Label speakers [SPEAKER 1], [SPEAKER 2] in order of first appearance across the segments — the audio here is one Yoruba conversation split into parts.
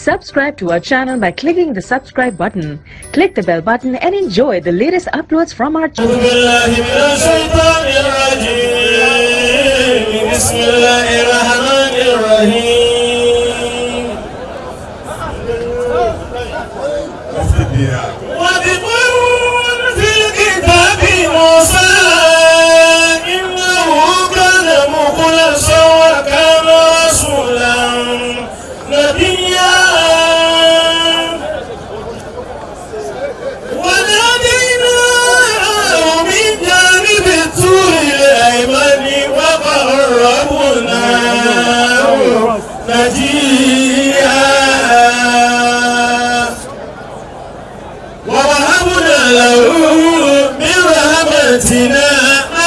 [SPEAKER 1] Subscribe to our channel by clicking the subscribe button. Click the bell button and enjoy the latest uploads from our channel.
[SPEAKER 2] ووهبنا له من رحمتنا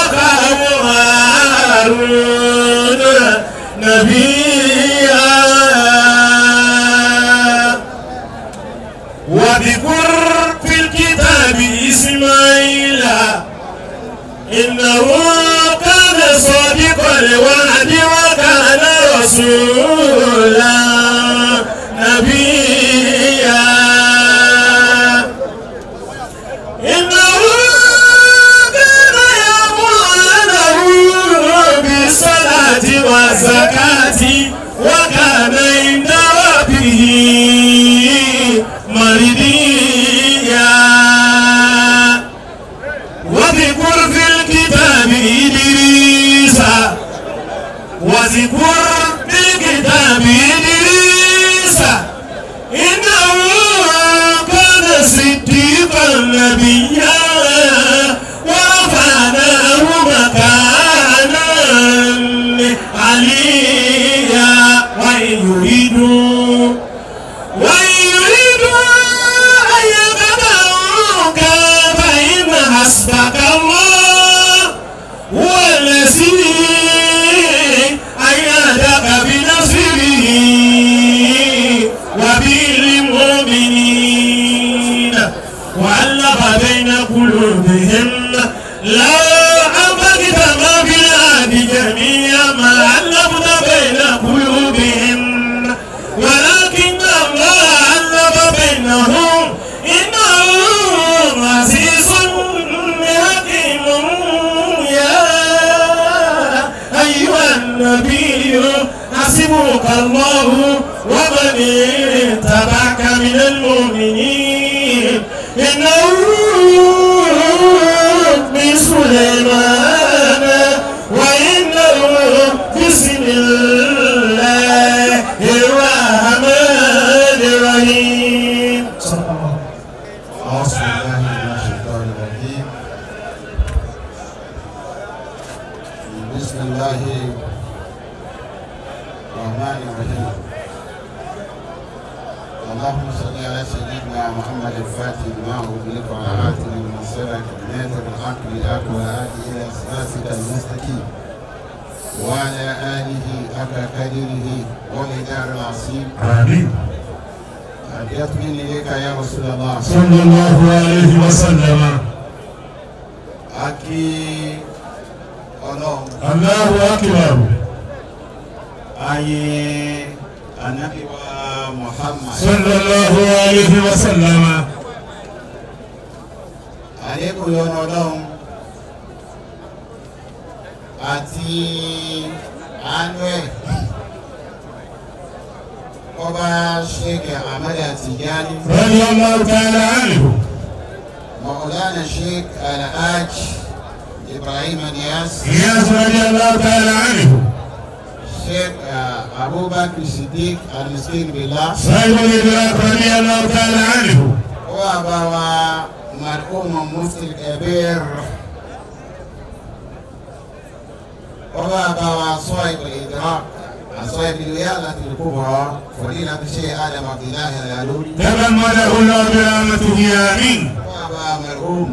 [SPEAKER 2] أخاه هارون نبيا واذكر في الكتاب إسماعيل إنه كان صادق الوعد وكان رسولا نبيا إنه كان يأمر بالصلاة والزكاة وكان عند ربه مرضيا واذكر في الكتاب إدريس واذكر في الكتاب إدريس إنه كان صديقا نبيا ورفعناه مكانا عليا وإن يريدوا أن يخدعوك فإن حسبك الله هو الذي أيدك بنصره وبالمؤمنين وألف بين قلوبهم لو أنفقت ما في الأرض جميعا ما ألفت بين قلوبهم ولكن الله ألف بينهم إنه عزيز حكيم يا أيها النبي حسبك الله ومن اتبعك من المؤمنين إنه من سليمان وإنه بسم الله الرحمن الرحيم.
[SPEAKER 3] أعوذ بالله من الشيطان الرجيم. بسم الله الرحمن الرحيم. اللهم صل على سيدنا محمد الفاتح لما أغلق وعلى آله من سبق ناظر الحق بالحق والهادي إلى صراطك المستقيم وعلى آله حق قدره والإدار العظيم.
[SPEAKER 2] آمين.
[SPEAKER 3] أدعتني إليك يا رسول الله
[SPEAKER 2] صلى الله عليه وسلم.
[SPEAKER 3] أكي الله
[SPEAKER 2] الله أكبر.
[SPEAKER 3] أي النبي محمد
[SPEAKER 2] صلى الله عليه وسلم.
[SPEAKER 3] عليكم يا نولهم أتي عنوه ọba sheikh ahmed atijani
[SPEAKER 2] رضي الله تعالى عنه.
[SPEAKER 3] مولانا sheikh alhaj ibrahim niyas
[SPEAKER 2] رضي الله تعالى عنه.
[SPEAKER 3] sheikh abubakar siddiq almiskin billah
[SPEAKER 2] صاحب الإدراك رضي الله تعالى عنه.
[SPEAKER 3] وأبوا مرحوم مفتي الكبير وأبوا صاحب الإدراك صاحب الولاية الكبرى فضيلة الشيخ آدم عبد الله العلولي
[SPEAKER 2] تغمده الله برحمته آمين.
[SPEAKER 3] وأبا مرحوم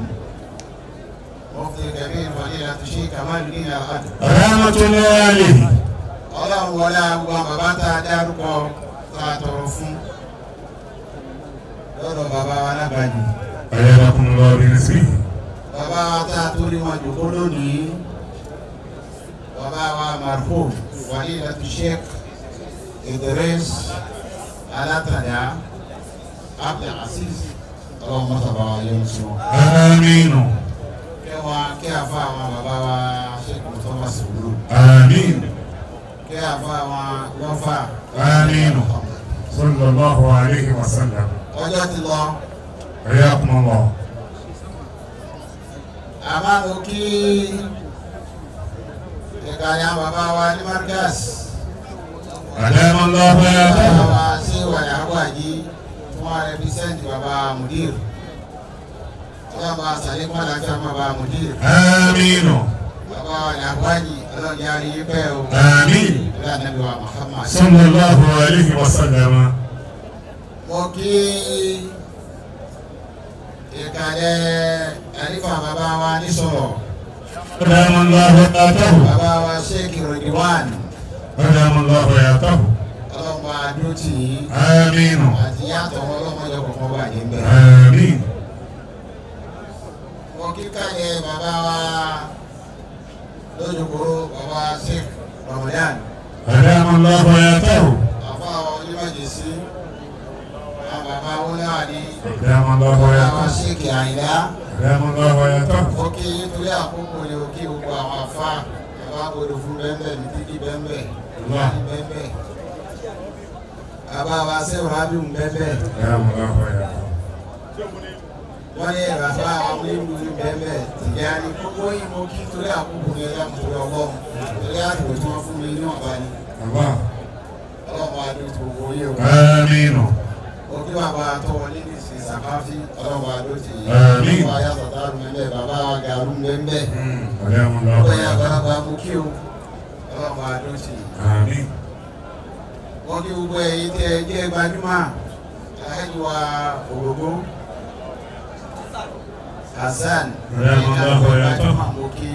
[SPEAKER 3] مفتي الكبير فضيلة الشيخ كمال الدين العدل
[SPEAKER 2] رحمة الله عليه.
[SPEAKER 3] ọlọ́run wọlé àwọn bàbá tá a dárúkọ tá a tọrọ fún lọ́dọ̀ bàbá wa lágbàdì
[SPEAKER 2] أيامكم الله بنصره.
[SPEAKER 3] bàbá wa tá a torí wọn jòkó lónìí bàbá wa marhum fadilatu Sheikh Idris alátàdá Abdul Aziz ọlọ́run mọ́tàbá wa yẹn sọ.
[SPEAKER 2] آمين
[SPEAKER 3] kẹwàá kí a fa àwọn bàbá wa Sheikh Mustapha Sùúrù.
[SPEAKER 2] آمين
[SPEAKER 3] kí a fa àwọn lọ́fà.
[SPEAKER 2] آمين صلى الله عليه وسلم.
[SPEAKER 3] ọjọ́ ti lọ.
[SPEAKER 2] حياكم الله.
[SPEAKER 3] àmọ́ mo kí ìkànnì bàbá wa ní Markaz.
[SPEAKER 2] أدام الله
[SPEAKER 3] bàbá
[SPEAKER 2] حياته.
[SPEAKER 3] wa ṣé wàyà wáyé tí wọ́n rẹpísẹ́ǹtì bàbá Mudir. bàbá sàlékún àlàáfíà bàbá Mudir.
[SPEAKER 2] آمين
[SPEAKER 3] bàbá wa ní àwáyé ọlọ́run yára yí pẹ́ o.
[SPEAKER 2] آمين
[SPEAKER 3] ìlú ànábì wa Muhammad.
[SPEAKER 2] صلى الله عليه وسلم.
[SPEAKER 3] mo kí ìkànnì àlífà bàbá wa ní sọ̀rọ̀.
[SPEAKER 2] أدام الله حياته.
[SPEAKER 3] bàbá wa Sheikh Ridwan.
[SPEAKER 2] أدام الله حياته.
[SPEAKER 3] ọlọ́run bá a dúró tì í.
[SPEAKER 2] آمين
[SPEAKER 3] àti yàtọ̀ ọlọ́mọdé kọ̀ọ̀kan wà níbẹ̀.
[SPEAKER 2] آمين
[SPEAKER 3] mo kí káyẹ bàbá wa lójúkúrú bàbá Sheikh Ramadan.
[SPEAKER 2] أدام الله حياته.
[SPEAKER 3] àfa àwọn onímọ̀jẹ̀sí àwọn bàbá wọn náà ní
[SPEAKER 2] أدام الله
[SPEAKER 3] bàbá wa
[SPEAKER 2] حياته.
[SPEAKER 3] Sheikh Àyìnlá.
[SPEAKER 2] أدام الله حياته.
[SPEAKER 3] mo kí torí àkókò ni o kí gbogbo àwọn afá bàbá gbọdọ̀ fún bẹ́ẹ̀ mìtíkì bẹ́ẹ̀ ìyáni bẹ́ẹ̀ bàbá wa sẹ́wọ̀n ábíùn bẹ́ẹ̀
[SPEAKER 2] أدام الله حياته.
[SPEAKER 3] wọ́n ní bàbá àwọn onímọ̀jẹ̀sí bẹ́ẹ̀ tìyáni gbogbo yìí mo kí torí àkókò ni ẹ̀dá mo torí ọlọ́run torí àdìgbò tí wọ́n fún mi ní ọ̀bá ni
[SPEAKER 2] الله.
[SPEAKER 3] ọlọ́run adó ti gbogbo yìí o.
[SPEAKER 2] آمين
[SPEAKER 3] òkè bàbá tó wọlé ní ìsìn sàkáfí ọlọ́run adó ti yìí.
[SPEAKER 2] Àmín.
[SPEAKER 3] bàbá ayé sọ̀tàrù mẹ́lẹ̀ bàbá wa gàrú mẹ́lẹ̀.
[SPEAKER 2] أدام الله
[SPEAKER 3] ọ̀pẹ̀
[SPEAKER 2] حياته.
[SPEAKER 3] àgbàlagbà mú kí o ọlọ́run adó ti yìí.
[SPEAKER 2] آمين
[SPEAKER 3] wọ́n kí gbogbo ẹ̀yin tẹ́ ẹ jẹ́ gbajúmọ̀ aláìní wa ògógó Hasan
[SPEAKER 2] Ọlọ́run adó yàtọ̀.
[SPEAKER 3] gbajúmọ̀ mo kí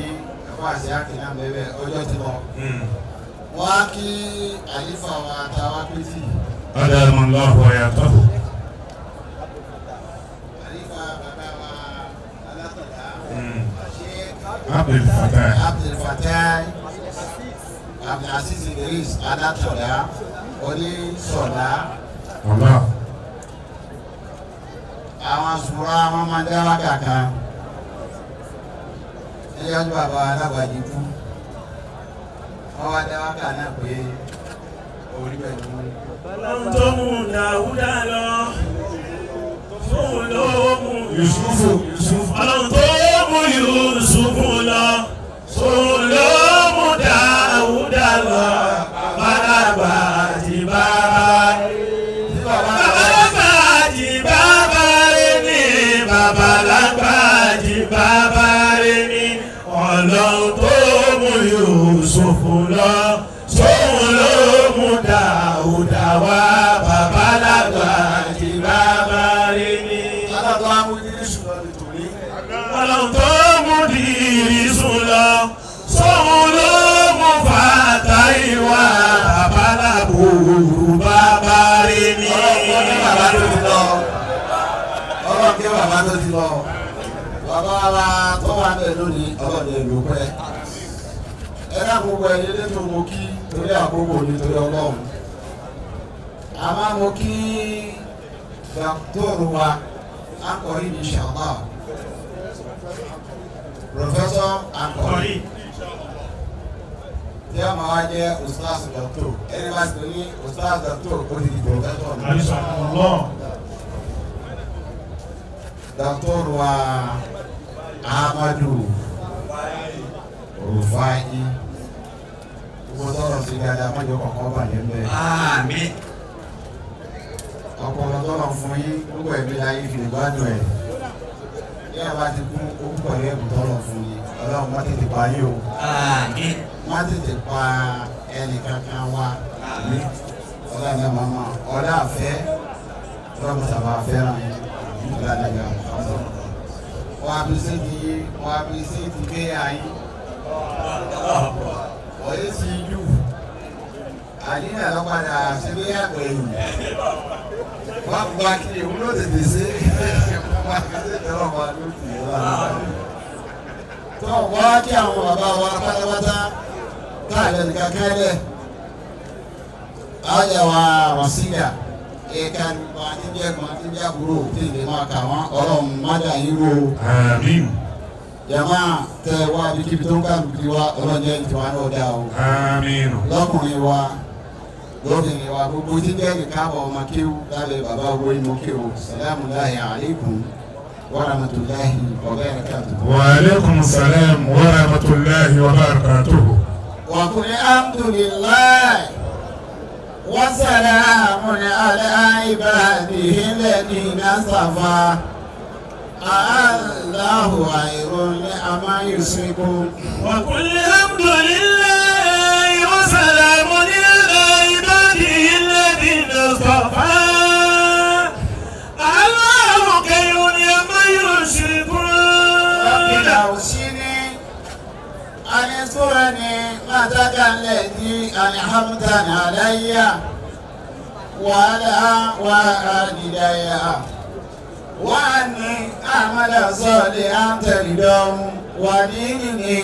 [SPEAKER 3] ẹ̀fọ́ àṣẹ àkìlá bẹ́ẹ̀ ọjọ́ ti lọ. wọ́n á kí àlífà wa táwa pétì.
[SPEAKER 2] أدام الله حياته.
[SPEAKER 3] àlífà bàbá wa alátọ̀dá.
[SPEAKER 2] عبد الفتاح.
[SPEAKER 3] Abdul Fatai Abdul Aziz Idris Alátọ̀dá Onísọ̀dá
[SPEAKER 2] الله.
[SPEAKER 3] àwọn sùúrà wọn máa dá wákà kan ẹyọ ọdún bàbá alábàájí kú wọn wá dá wákà náà pé orí bẹ́ẹ̀ ni wọ́n.
[SPEAKER 4] Ọlọ́run tó mú Dàúdà lọ fún ló mú
[SPEAKER 2] Yusufu.
[SPEAKER 4] Ọlọ́run tó mú Yusufu lọ fún ló mú Dàúdà lọ bàbá àti bàbá. Bàbá àti bàbá rẹ̀ ní bàbá àti bàbá rẹ̀ ní Ọlọ́run tó mú Yusufu lọ sóhun ló mú Dàúdà wá bàbá àti bàbá rẹ̀ ní.
[SPEAKER 3] alága amúdírísù lọ nítorí
[SPEAKER 4] Ọlọ́run tó mú Dìrísù lọ sóhun ló mú Fàtáì wá bàbá bàbá rẹ̀ ní.
[SPEAKER 3] ọlọ́run kí bàbá tó ti lọ bàbá wa tó wà bẹ́ẹ̀ lónìí ọlọ́run èlò pẹ́ ẹ ká gbogbo ẹni lẹ́tọ̀ mo kí torí àkókò nítorí ọlọ́run àmọ́ mo kí dọ́kítọ́rù wa akọ̀rí ní ṣàlá pòfẹ́sọ̀ akọ̀rí tí a máa wá jẹ́ ustaz dọ́kítọ̀ ẹni bá ti ní ustaz dọ́kítọ̀ ó ti di pòfẹ́sọ̀ náà. Dr. wa Ahmadu Rufai gbogbo tọrọ sí dáadáa mọ́jọ kọ̀ọ̀kan bàjẹ́ ń bẹ̀.
[SPEAKER 4] Àmín.
[SPEAKER 3] ọpọlọ tọrọ fún yín gbogbo ẹ̀mí láyé fi gbádùn ẹ̀ bí a bá ti kú ogún pẹ̀lú ẹ̀bùn tọrọ fún yín ọlọ́run má tètè pa yín o
[SPEAKER 4] Àmín.
[SPEAKER 3] má tètè pa ẹnì kankan wa ọlá ní màmá ọlá àfẹ́ ọlọ́run sábà fẹ́ràn yín ọlá ní ìyá wọ́n appreciate kéèyàn yín ọ̀yẹ́ sí jù àdínà lọ́padà síbí àgbẹ̀ yìí wọ́n kú wá kí ewu ló tètè ṣe wọ́n á kéde tẹ́lọ̀ wá ló tì í lọ́wọ́ tó wọ́n á kí àwọn bàbá wa pátápátá káàlẹ́ nìkan kẹ́lẹ́ àyà wa Rọ̀síyà ẹ̀ka nípa níjẹ́ kan tí jẹ́ àbúrò tí lè máa kà wọ́n ọlọ́run mádà yín ro.
[SPEAKER 2] Àmín.
[SPEAKER 3] Jàmá tẹ wá bí kíbi tó ń ká lùdí wa ọlọ́jẹ́ ìtura náà dá o.
[SPEAKER 2] Àmín.
[SPEAKER 3] Lọ́kùnrin wa lóbìnrin wa gbogbo tí jẹ́ ìkábọ̀ ọmọ kéwú lábẹ́ bàbá owó ìmọ̀ kéwú. Salamu alaykum wa rahmatulahi wa barakatuhu.
[SPEAKER 2] Wa alaykum salam wa rahmatulahi wa barakatuhu.
[SPEAKER 3] Wa qul alhamdulillahi wa salamun ala ibadihi alladhina istafa. Allahu khayrun amma yushrikun.
[SPEAKER 4] Wa qul alhamdulillahi wa salamun ala ibadihi alladhina istafa. Allahu khayrun amma yushrikun.
[SPEAKER 3] Rabbil awsini an yazkurani mataka alladhi an'amta alayya wa ala walidayya. وأني أعمل صالحا ترضاه وديني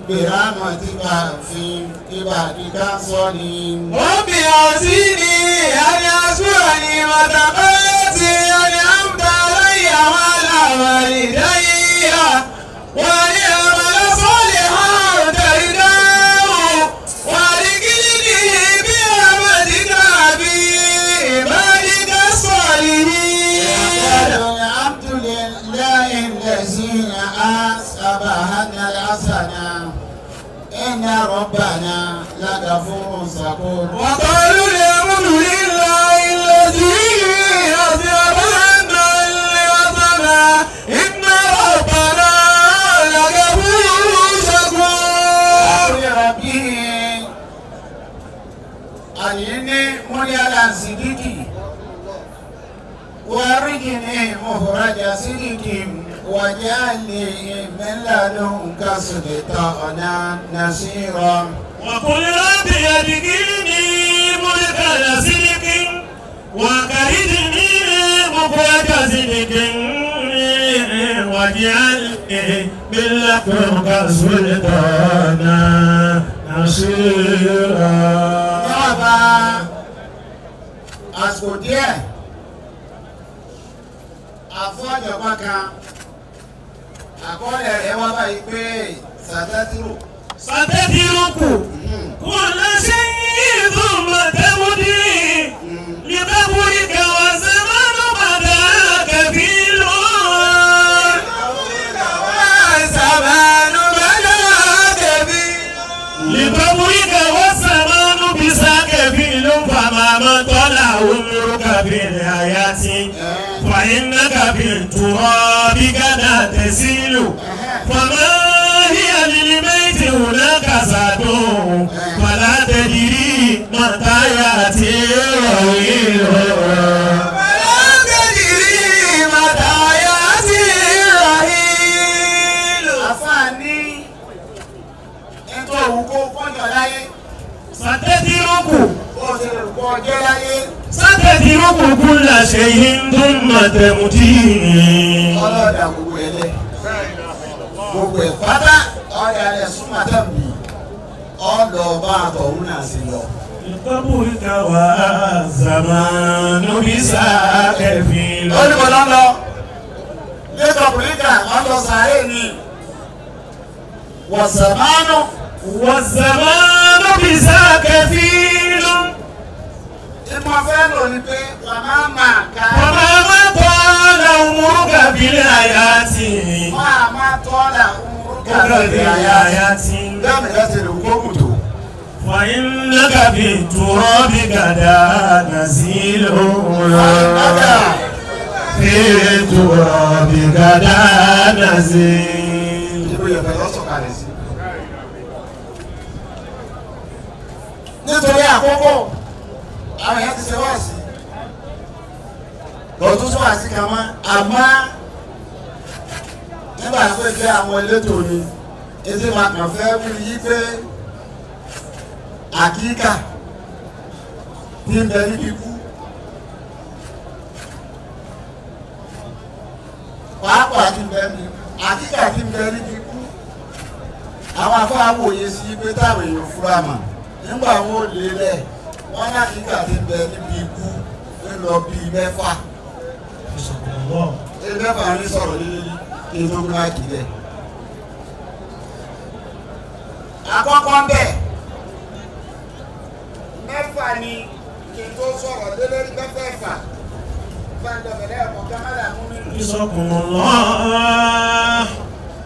[SPEAKER 3] برحمتك في عبادك الصالحين.
[SPEAKER 4] رب أوزعني أن أشكر نعمتك التي أنعمت علي وعلى والدي وأن أعمل صالحا ترضاه وأدخلني برحمتك في عبادك الصالحين.
[SPEAKER 3] الحمد لله الذي أصابنا الحسنى إن ربنا لغفور شكور.
[SPEAKER 4] وقالوا الحمد لله الذي أصابنا الحسنى إن ربنا لغفور شكور.
[SPEAKER 3] يا ربي أني مليا صديقي وارجني مخرج صدق واجعلني من لدنك سلطانا نصيرا.
[SPEAKER 4] وقل رب أدخلني مدخل صدق وأخرجني مخرج صدق واجعلني من لدنك سلطانا نصيرا.
[SPEAKER 3] Yaba àsìkò díẹ̀ àfọ̀jọ̀gbọ́n kan àkọọ́lẹ̀ rẹ̀ wá báyìí pé sàtẹ́tìrù.
[SPEAKER 4] ستترك كل شيء ثم تمضي لقبرك والزمان بدا كفيل. والزمان بدا كفيل لقبرك والزمان بسا كفيل. فما مطل عمرك بالحياة فإنك بالتراب قد تسيل. فما هي للميت هناك زاد فلا تدري متى يأتي الرحيل. فلا تدري متى يأتي الرحيل.
[SPEAKER 3] àfààní ẹ̀tọ́ òun kó kọ́jọ láyé.
[SPEAKER 4] ستترك
[SPEAKER 3] bó o ṣe lè kọ́ ọjọ́ láyé.
[SPEAKER 4] ستترك كل شيء ثم تمضي.
[SPEAKER 3] ọlọ́dà gbogbo ẹ̀ lẹ̀ gbogbo ẹ̀ pátá ọ̀rẹ́ alẹ́ súnmọ́ tẹ̀mí ọ̀dọ̀ bá àtọ̀hún náà sí lọ.
[SPEAKER 4] لقبرك والزمان بسا كفيل.
[SPEAKER 3] ó ní mo lọ lọ lẹ́tọ̀ pòlíkà wọ́n lọ sàárè ni wọ̀sàmánú.
[SPEAKER 4] والزمان بسا كفيل.
[SPEAKER 3] ìmọ̀ fẹ́ lò ní pé màmá máa ka
[SPEAKER 4] وما طال عمرك بالحياة
[SPEAKER 3] máa tọ́lá orúkọ
[SPEAKER 4] بالحياة
[SPEAKER 3] dáàmì láti lè kó kùtù.
[SPEAKER 4] فإنك بالتراب غدا نزيل. في التراب غدا نزيل.
[SPEAKER 3] ìlú yẹ̀fẹ̀ lọ́sọ̀kalẹ̀ sí. nítorí àkókò àwọn èèyàn ti ṣe wá sí lọ́tún tó wà sí kan mọ́ àmọ́ nígbà tó jẹ́ àwọn elétò ni etí máa kàn fẹ́ wí yí pé àkíkà tí ń bẹ níbi ikú pàápàá tí ń bẹ níbi àkíkà tí ń bẹ níbi ikú àwọn afáwòye sí pé táwọn èèyàn fúra mà nígbà wọn ò lélẹ̀ wọn ní àkíkà tí ń bẹ níbi ikú ń lọ bí mẹ́fà mẹ́fà ní sọ̀rọ̀ lílé kí n tó gbé máa kì í lẹ̀. àkọ́kọ́ ń bẹ̀ mẹ́fà ni kí n tó sọ̀rọ̀ lé lórí mẹ́fẹ̀ẹ̀fà bá ń dọ̀bẹ̀lẹ̀ ẹ̀kọ́ kámẹ́rà mú mi.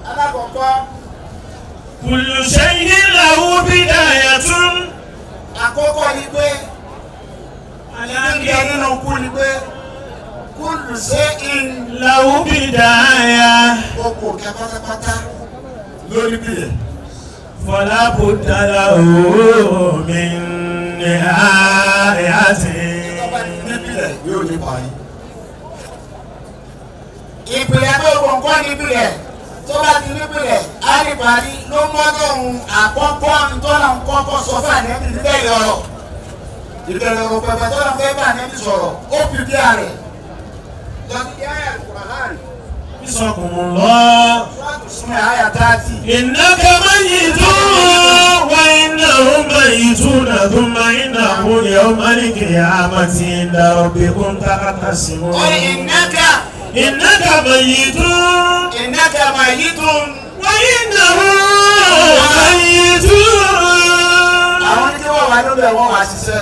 [SPEAKER 3] alákọ̀ọ́kọ́.
[SPEAKER 4] kullu shay'in lahu bidayatun.
[SPEAKER 3] àkọ́kọ́ ni pé níbi nínú kú ni pé kullu shay'in
[SPEAKER 4] lahu bidaya.
[SPEAKER 3] gbogbo kẹ pátápátá lórí bíyẹn.
[SPEAKER 4] fala budda lahu min nihayatin.
[SPEAKER 3] ìjọba níbílẹ̀ yóò ní parí. ìpìlẹ̀ tó gbọ̀ngàn níbílẹ̀ tó bá ti níbílẹ̀ á ní parí ló mọ́tò ohun àkọ́kọ́ nítorí àwọn kọ́kọ́ sọ fún ànẹ́bí níbẹ̀rẹ̀ ọ̀rọ̀ ìbẹ̀rẹ̀ ọ̀rọ̀ pẹ̀pẹ̀ tó lọ́n fẹ́ bá ànẹ́bí sọ̀rọ̀ ó fi bí ààrẹ lọ́sí ayé àlùkùránì.
[SPEAKER 4] Bisakumullah.
[SPEAKER 3] súnmọ́ àyà 30.
[SPEAKER 4] Innaka mayyitun wa innahum mayyituna thumma innahum yawmal qiyamati inda rabbikum takhtasimun.
[SPEAKER 3] ó ní
[SPEAKER 4] innaka mayyitun.
[SPEAKER 3] innaka mayyitun.
[SPEAKER 4] wa innahum mayyitun.
[SPEAKER 3] àwọn ní kí wọ́n wá lórí ẹ̀wọ̀n wá ṣiṣẹ́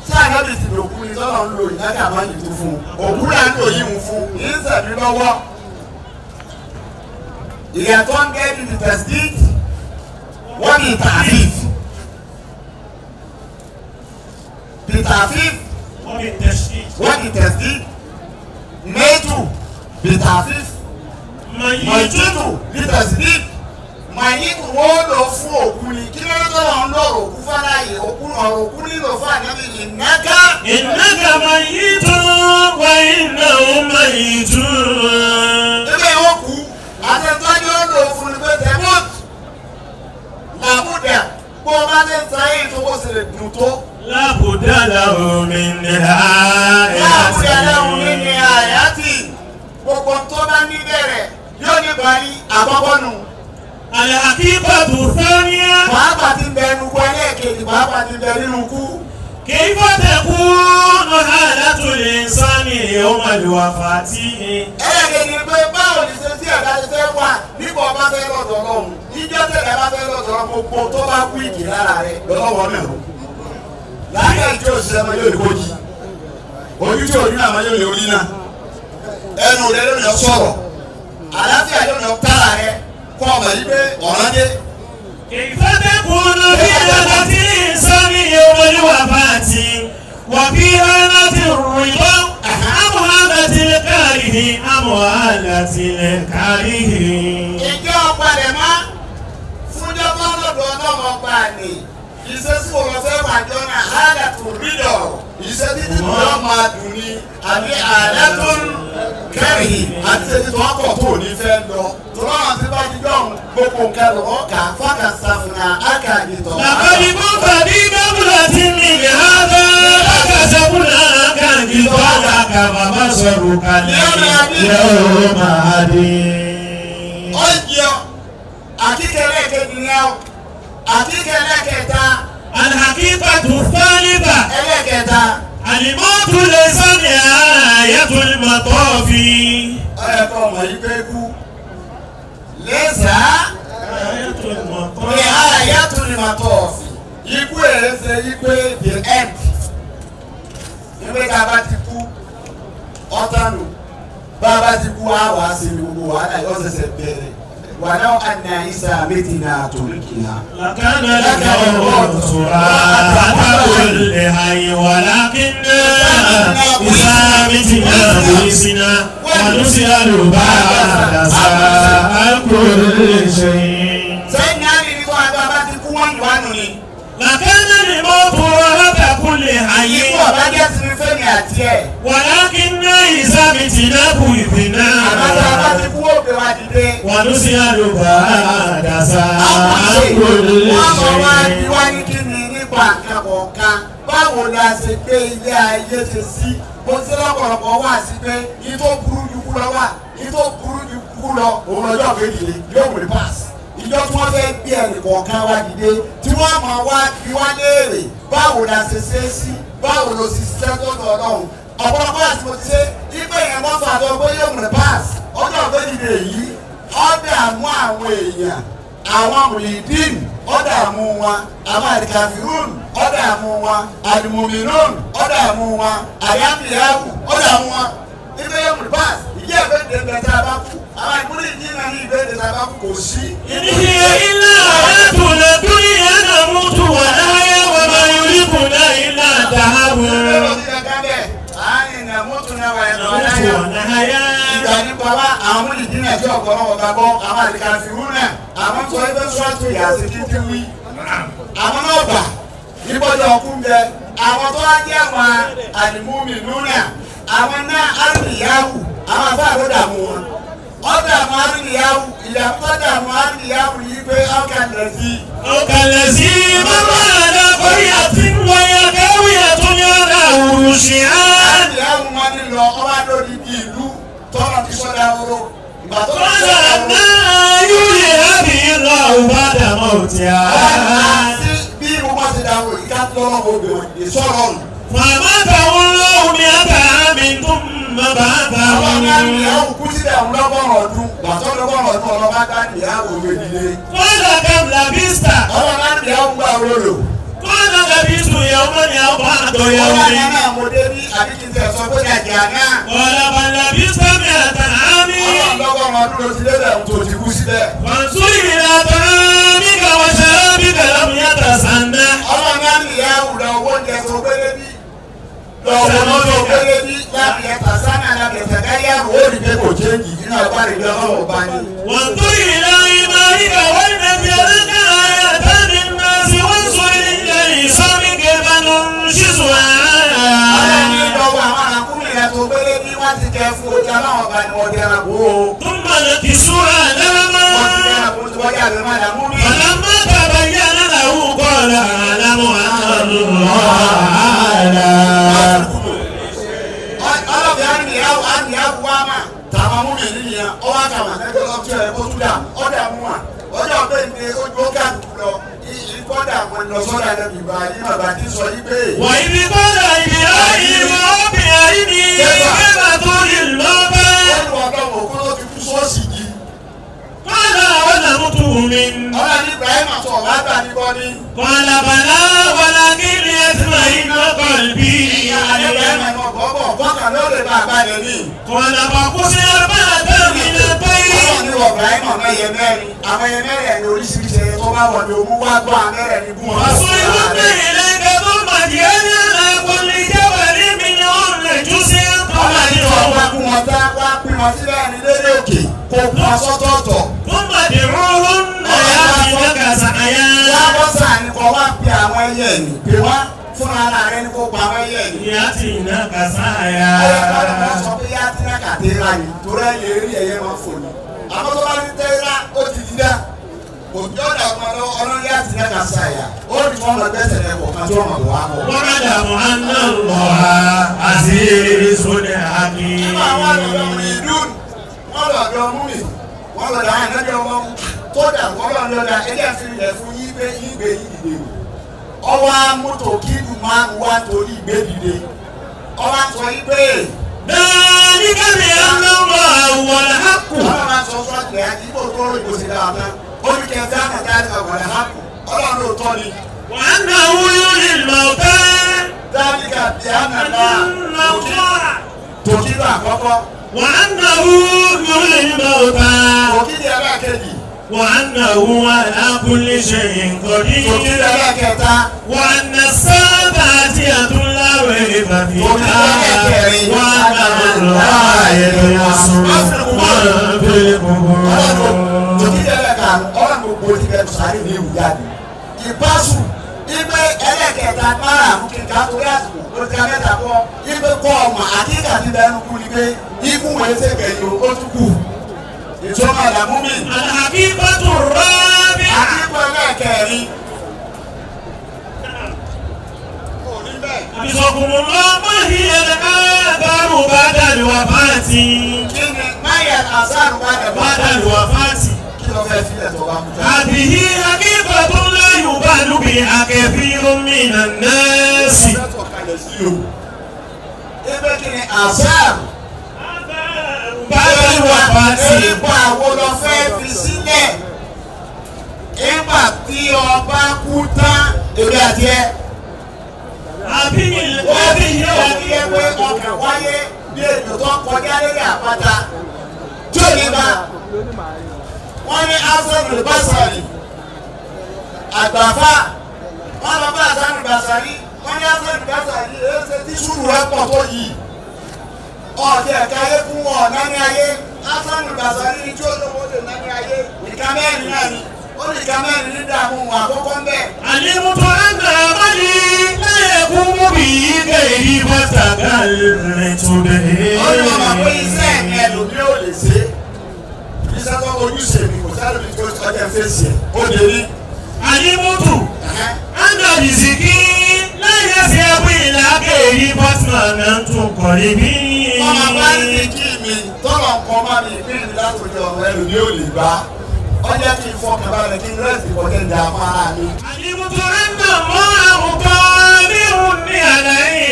[SPEAKER 3] tí ànábì ti lòkú ni tọ́lọ̀ ń lo innaka mayyitun fún òkú là ń lò yìí mú fún yìí ń sẹ̀mí lọ́wọ́. ìyàtọ̀ ń gẹ́ bí tasdid wọ́n ní ta'fif bí ta'fif wọ́n ní tasdid mẹ́tù bí ta'fif mayitu bí tasdid mayitu wọ́n lò fún òkú ni kí ló tó lọ ń lọ òkú fáráyé ọ̀rọ̀ òkú nílò fún ànábì innaka
[SPEAKER 4] mayyitun wa innahum mayyitun.
[SPEAKER 3] ebe òkú àtẹ̀tọ́jú ó lò fún ní pé tẹ̀mọ́t làbúdà bó o bá ti ń sáyé tó bó ṣe lè dùn tó.
[SPEAKER 4] Labudda lahu min
[SPEAKER 3] láàbùdà lẹ́hùn ní ní
[SPEAKER 4] nihayatin.
[SPEAKER 3] àyàtì gbogbo tó bá ní bẹ̀rẹ̀ yóò ní parí àkọ́kọ́ nù.
[SPEAKER 4] Al-haqiqatu thaniya.
[SPEAKER 3] pàápàá ti bẹ ẹnu kú ẹlẹ́ẹ̀kejì pàápàá ti bẹ nínú kú.
[SPEAKER 4] Kayfa takunu halatul insani yawmal wafati.
[SPEAKER 3] ẹlẹ́ẹ̀kejì pé báwo ni ṣe tí ẹ̀dá ti fẹ́ wà nígbà ọba fẹ́ lọ́dọ̀ ọlọ́run ìjọ tẹ̀lé bá fẹ́ lọ́dọ̀ ọlọ́run gbogbo tó bá kú ìjì lára rẹ̀ lọ́wọ́ náà. láàyè tí o ṣiṣẹ́ ọmọ yóò ní kójì ojú tí o ní àmọ́ yóò ní orí náà ẹnu rẹ ló ní ọ sọ̀rọ̀ àlàáfíà ló ní ọ tára rẹ kọ́ ọmọ yìí pé ọ̀ràn dé.
[SPEAKER 4] Kayfa takunu halatul insani yawmal wafati wa fi halatir rida am halatil karihi am halatil karihi.
[SPEAKER 3] ìjọ ọ̀padà má fúnjọ́ bá lọ́dọ̀ ọlọ́mọ ọgbà ni ìṣesí wo lọ fẹ́ wà jọ náà hálà tó rí lọ ìṣe títí tó yọ máa dùn ní àbí àlẹ́ tó ń kẹ́rì àti ṣe títí wọn kọ̀ tó ní fẹ́ lọ tó lọ́wọ́ tí bá ti dọ̀hún gbogbo nǹkan lọ́wọ́ kà fọ́kà sàfùnà ákàdì tọ̀.
[SPEAKER 4] لقد كنت في قبلة من هذا فكسبناك بطولك فبصرك اليوم حديد.
[SPEAKER 3] ó jẹ́ àkíkẹ́lẹ́ kejì ni ọ́ àkíkẹ́lẹ́ kẹta.
[SPEAKER 4] الحقيقة الثالثة
[SPEAKER 3] ẹlẹ́kẹta.
[SPEAKER 4] الموت ليس نهاية المطاف.
[SPEAKER 3] ọ̀yẹ̀kọ̀ ọmọ yìí pé kú lẹ́sà
[SPEAKER 4] نهاية
[SPEAKER 3] ní
[SPEAKER 4] المطاف.
[SPEAKER 3] àyàtò ní màtọ́ ọ̀fìn ikú ẹ̀ ṣe yí pé the end nígbà tá a bá ti kú ọ̀tánù bá a bá ti kú á wà á sí ní gbogbo wàhálà yóò ṣẹ̀ṣẹ̀ bẹ̀rẹ̀ wàhálà àná ìsà méjì náà tó ní kìnnà.
[SPEAKER 4] لكان الموت راحة كل حي ولكن إذا متنا بئسنا ونسأل بعد ساعة كل شيء.
[SPEAKER 3] sẹ́yìn náà ní kó àgbà bá ti kú wọ́n yìí wá nù ni.
[SPEAKER 4] لكان الموت راحة كل حي
[SPEAKER 3] ikú ọ̀bá jẹ́ sinmi fẹ́mi àti ẹ̀.
[SPEAKER 4] ولكن إذا متنا بئسنا
[SPEAKER 3] àbájá bá ti kú òkè wá dìde.
[SPEAKER 4] ونسأل بعد ساعة كل
[SPEAKER 3] wọ́n mọ̀ wá bí
[SPEAKER 4] شيء.
[SPEAKER 3] wá ní kí ni nípa nǹkan kọ̀ọ̀kan báwo la ṣe gbé ilé ayé ṣe sí bó ṣe lọ́pọ̀lọpọ̀ wá sí pé yìí tó burú ju kú lọ wà yìí tó burú ju kú lọ òun lọ́jọ́ kejìlé yóò wò ní pass ìjọ tí wọ́n fẹ́ gbé ẹnì kọ̀ọ̀kan wá dìde tí wọ́n mọ̀ wá bí wá léèrè báwo la ṣe ṣe é sí báwo ló sì ṣiṣẹ́ tó lọ ọlọ́run ọ̀pọ̀lọpọ̀ àti mo ti ṣe ipe yẹn wọ́n fà tó pé yóò mú pass ọjọ́ ògbédìde yìí ọ̀dà mú àwọn èèyàn àwọn mùlídìn ọ̀dà mú wọn àwọn àdìkàfírún ọ̀dà mú wọn àdìmùmínún ọ̀dà mú wọn àyàmìyàwó ọ̀dà mú wọn ipe yóò mú pass ìyá ìgbẹ́dẹ̀ bẹ̀rẹ̀ a bá kú àwọn ìmúlẹ̀ ìdí náà ní ìgbẹ́dẹ̀ tá a bá kú kò sí.
[SPEAKER 4] ìdíje ilé àyàtò lè dúró yẹn náà mú tu wà láyé wà máa yọrí kù náà ilé àdáhàbò.
[SPEAKER 3] Ìgbà nípa wa àwọn múlìdí náà tí ọ̀pọ̀ ọmọ ọ̀gá bọ́ àwọn àdìkàfírún náà àwọn tó ẹgbẹ́ sọ́ọ̀tù yàtì kíkí wí. Àwọn náà bà níbọ̀dọ̀ ọkùn bẹ àwọn tó wá jẹ́ àwọn àdìmúmi núnà àwọn náà àrùnìyáwù àwọn afáàrò dààmú wọn. Ọ̀dà àwọn àrùnìyáwù ìdààmú ọ̀dà àwọn àrùnìyáwù yìí pé ọ̀kàlẹ̀ sí.
[SPEAKER 4] ọ̀kàlẹ̀ sí mọ́mọ́ àdàkọ́rí àti wọ́yà káwé àtúnyọ̀dà òrùsì á.
[SPEAKER 3] Àrùnìyáwù wọn ní lọ ọba lórí di ìlú tọ́lọ̀ ti sọ́dá oró.
[SPEAKER 4] Wọ́n náà yúlì lábì lọ òbá dàmọ́ òtí á.
[SPEAKER 3] Bí mo bá ti dáwọ́ ìka lọ́wọ́ obìnrin ìsọ̀rọ̀ nù.
[SPEAKER 4] Màmá tàwọn lọ́wọ́ mi àtàmì tó mọ̀ bá bá
[SPEAKER 3] Àwọn
[SPEAKER 4] wọn.
[SPEAKER 3] ọ̀gá ìyàwó kú síbẹ̀ àwọn lọ́gọ́rùn ọdún. Bàtọ́ lọ́gọ́rùn ọdún ọlọ́ba dá ìyàwó méjìlé.
[SPEAKER 4] Kọ́ńdà kẹ́mìlà bísítà.
[SPEAKER 3] Ọlọ́ba ìyàwó gbà olólo.
[SPEAKER 4] Kọ́ńdà kẹ́bísù yẹ̀wò mọ́ ni àwọn bá àtọ̀ yẹ̀wò
[SPEAKER 3] Ọlọ́ba
[SPEAKER 4] mi.
[SPEAKER 3] náà mo dé bí àbíkíntẹ̀ sọ pé jàjà náà.
[SPEAKER 4] Kọ́ńdà bàlá bísítà mi àtàmì.
[SPEAKER 3] Ọlọ́run lọ́gọ́rùn ọdún ló ti lébẹ̀ tó ti kú síbẹ̀.
[SPEAKER 4] Wàásù ìlàtọ̀ mi kà wá ṣe bí kàlá mi yàtà sàndá.
[SPEAKER 3] Ọlọ́ba ìyàwó lọ owó oúnjẹ tó gbélé bí. Lọ owó tó gbélé bí láti ẹ̀ta sánà láti ẹ̀ta káyàwó ó rí pé kò chéǹjì nínú àgbáre ìlú ọlọ́wọ́ bá ní.
[SPEAKER 4] Wàásù ìlà ìmọ̀ ìkà wá ìnàbí ọlọ́kà àyàtà ní nàásì wọ́n sọ ilẹ̀ ìsọ́mi kẹfàánù ṣíṣù
[SPEAKER 3] Ọlọ́run ní lọ́wọ́ àwọn àkúrẹ́ rẹ̀ tó gbélé bí wọ́n ti kẹ́ fún ojú aláwọ̀ bá ní ọdẹ ẹranko o.
[SPEAKER 4] ثم نكسوها لما
[SPEAKER 3] Wọ́n ti kẹ́ ẹranko tí wọ́n yà lọ́mọ àdàmú mi.
[SPEAKER 4] فلما تبين له قال أعلم أن الله أعلم.
[SPEAKER 3] Ọlọ́bì àníyàwó wa mà tàwọn mú mi nìyẹn ọwọ́ àkàmà lẹ́gbẹ̀ẹ́ lọ́tún ẹ̀ kó tún dà ọ̀dà mú wa. Ọjọ́ ọ̀gbẹ́ ìdè ojú ó kà lọ ìkọ́dà wọn lọ sọ́dà lẹ́bi ìgbà yìí bàbá ti sọ yí pé.
[SPEAKER 4] وإذ قال إبراهيم رب أرني كيف تحيي الموتى
[SPEAKER 3] Ọlọ́run òkú ló ti kú sọ́ọ̀sì yìí.
[SPEAKER 4] قال أولم تؤمن
[SPEAKER 3] Ọlọ́run Ibrahim àti ọ̀gá àgbà ní kọ́ ní.
[SPEAKER 4] قال بلى ولكن ليطمئن قلبي قال فخذ أربعة من الطير فصرهن إليك ثم اجعل على كل جبل منهن جزءا ثم ادعوهن يأتينك سعيا
[SPEAKER 3] fún ara rẹ ní kó pa àwọn ẹyẹ ni.
[SPEAKER 4] يأتينك سعيا.
[SPEAKER 3] Ọlọ́run máa sọ pé yá tí náà kàtẹ́ra ni torí ẹ̀yẹ eré ẹ̀yẹ máa fò ní. Àmọ́ tó bá ní tẹ́ra ó ti di dá. Kò tí ó dà ọmọ lọ ọlọ́run yá tí náà kà sáyà. Ó ní wọ́n lọ gbẹ́sẹ̀ rẹ̀ kọ̀ọ̀kan tí wọ́n mọ̀ wá bọ̀.
[SPEAKER 4] واعلم أن الله عزيز حكيم.
[SPEAKER 3] Nígbà àwọn àlọ́dọ̀ mi ìlú wọ́n lọ́dọ̀ mú mi. Wọ́n lọ́dọ̀ àwọn ẹ̀lẹ́dẹ̀ ọmọ tó dà wọ́n lọ́dọ̀ ẹgbẹ́ fi ilẹ̀ fún yígbé yígbé yígbé. Ọwọ́ mọ́tò kíndùn máa ń wá torí ìgbé dìde. Ọwọ́ sọ yí pé.
[SPEAKER 4] ذلك بأن الله هو الحق.
[SPEAKER 3] Ọlọ́run máa sọ fún àgbẹ̀ àti ibò tó rò ìbò sí dáadáa. Ó ní kẹfẹ́ àkàtà àti àgbàlẹ̀ hàpù. Ọlọ́run ló tọ́ ni.
[SPEAKER 4] وأنه يحيي الموتى.
[SPEAKER 3] Dáríkà bí ànàlá tòkìlọ̀ àkọ́kọ́.
[SPEAKER 4] وأنه يحيي الموتى.
[SPEAKER 3] Tòkìlọ̀ ẹlẹ́kẹ̀jì.
[SPEAKER 4] وأنه على كل شيء قدير.
[SPEAKER 3] Tòkìlọ̀ ẹlẹ́kẹta.
[SPEAKER 4] وأن الساعة آتية لا ريب فيها. وأن الله يبعث من في القبور.
[SPEAKER 3] Tòkìlọ̀ ẹlẹ́kẹta. Ọlọ́run gbogbo ti bẹ̀rù sáré ní ìwù jáde. Ìbásù ipe ẹlẹ́kẹta márùn-ún kíkà torí àsìkò ló ti ká mẹ́ta kọ́. Ipe kọ́ ọmọ àkíkà ti bẹ̀rù kú ni pé ikú wọlé sẹ́gbẹ̀ẹ́ ó tún kù. Ìjọba àdàmú mi.
[SPEAKER 4] الحقيقة الرابعة.
[SPEAKER 3] Àkíkọ́ ẹlẹ́kẹrin.
[SPEAKER 4] حفظكم الله ما هي الآثار بعد الوفاة.
[SPEAKER 3] Kí ni máyà àṣàrò
[SPEAKER 4] بعد الوفاة.
[SPEAKER 3] kí ló fẹ́ sílẹ̀ tó bá kú tán?
[SPEAKER 4] هذه حقيقة لا يبال بها كثير من الناس.
[SPEAKER 3] kí ni àṣàr
[SPEAKER 4] báyìí wà pàtì.
[SPEAKER 3] nípa àwọn lọ fẹ́ fi sílẹ̀ nígbà tí ọba kú tán èmi àti ẹ.
[SPEAKER 4] àbí
[SPEAKER 3] wọ́n ti yẹ wọ́n yẹ pé ọkàn wáyé bí èdè tó kọjá lórí àpáta tí ò ní bá wọ́n ní asọ́nù ìbásàrí àgbàfà wọ́n lọ bá asọ́nù ìbásàrí wọ́n ní asọ́nù ìbásàrí èsè tí sùúrù rẹ̀ pọ̀ tó yìí ọ̀dẹ̀ ẹ̀ka ayé fún wọn nání ayé asọ́nù ìbásàrí ní tí ó lówó lè nání ayé ìka mẹ́rin náà ni ó ní ìka mẹ́rin ní dààmú wọn àkọ́kọ́ ń bẹ̀.
[SPEAKER 4] àlèmùtò ẹgbẹ́ abájí láyé kún mú bí kéèyí bọ́sàkà rẹ̀ tó bẹ̀rẹ̀.
[SPEAKER 3] ó ní wọn máa pé iṣẹ́ ẹ̀mí ẹlòmí ò lè ṣe iṣẹ́ tó ojúṣe mi kò sáré mi tó ọjà fèsì ẹ̀ ó lè rí.
[SPEAKER 4] àlèmùtò ẹgbẹ́ bìsìkì láyé sí ẹgbẹ́ ìlà kéèyí bọ́sàkà tó kọ̀ níbí.
[SPEAKER 3] ọmọ bá ní kí mi tọ́lọ̀ nǹkan má mi ìpínlẹ̀ mi látòjọ ọ̀rọ̀ ẹlòmí ò lè gbá ọjà kí n fọkàn balẹ̀ kí n rẹ́ẹ̀sì kọjá ìdá máa mi.
[SPEAKER 4] àlèmùtò ẹgbẹ́ mọ́ àwùkọ́ ní òun ní àlàyé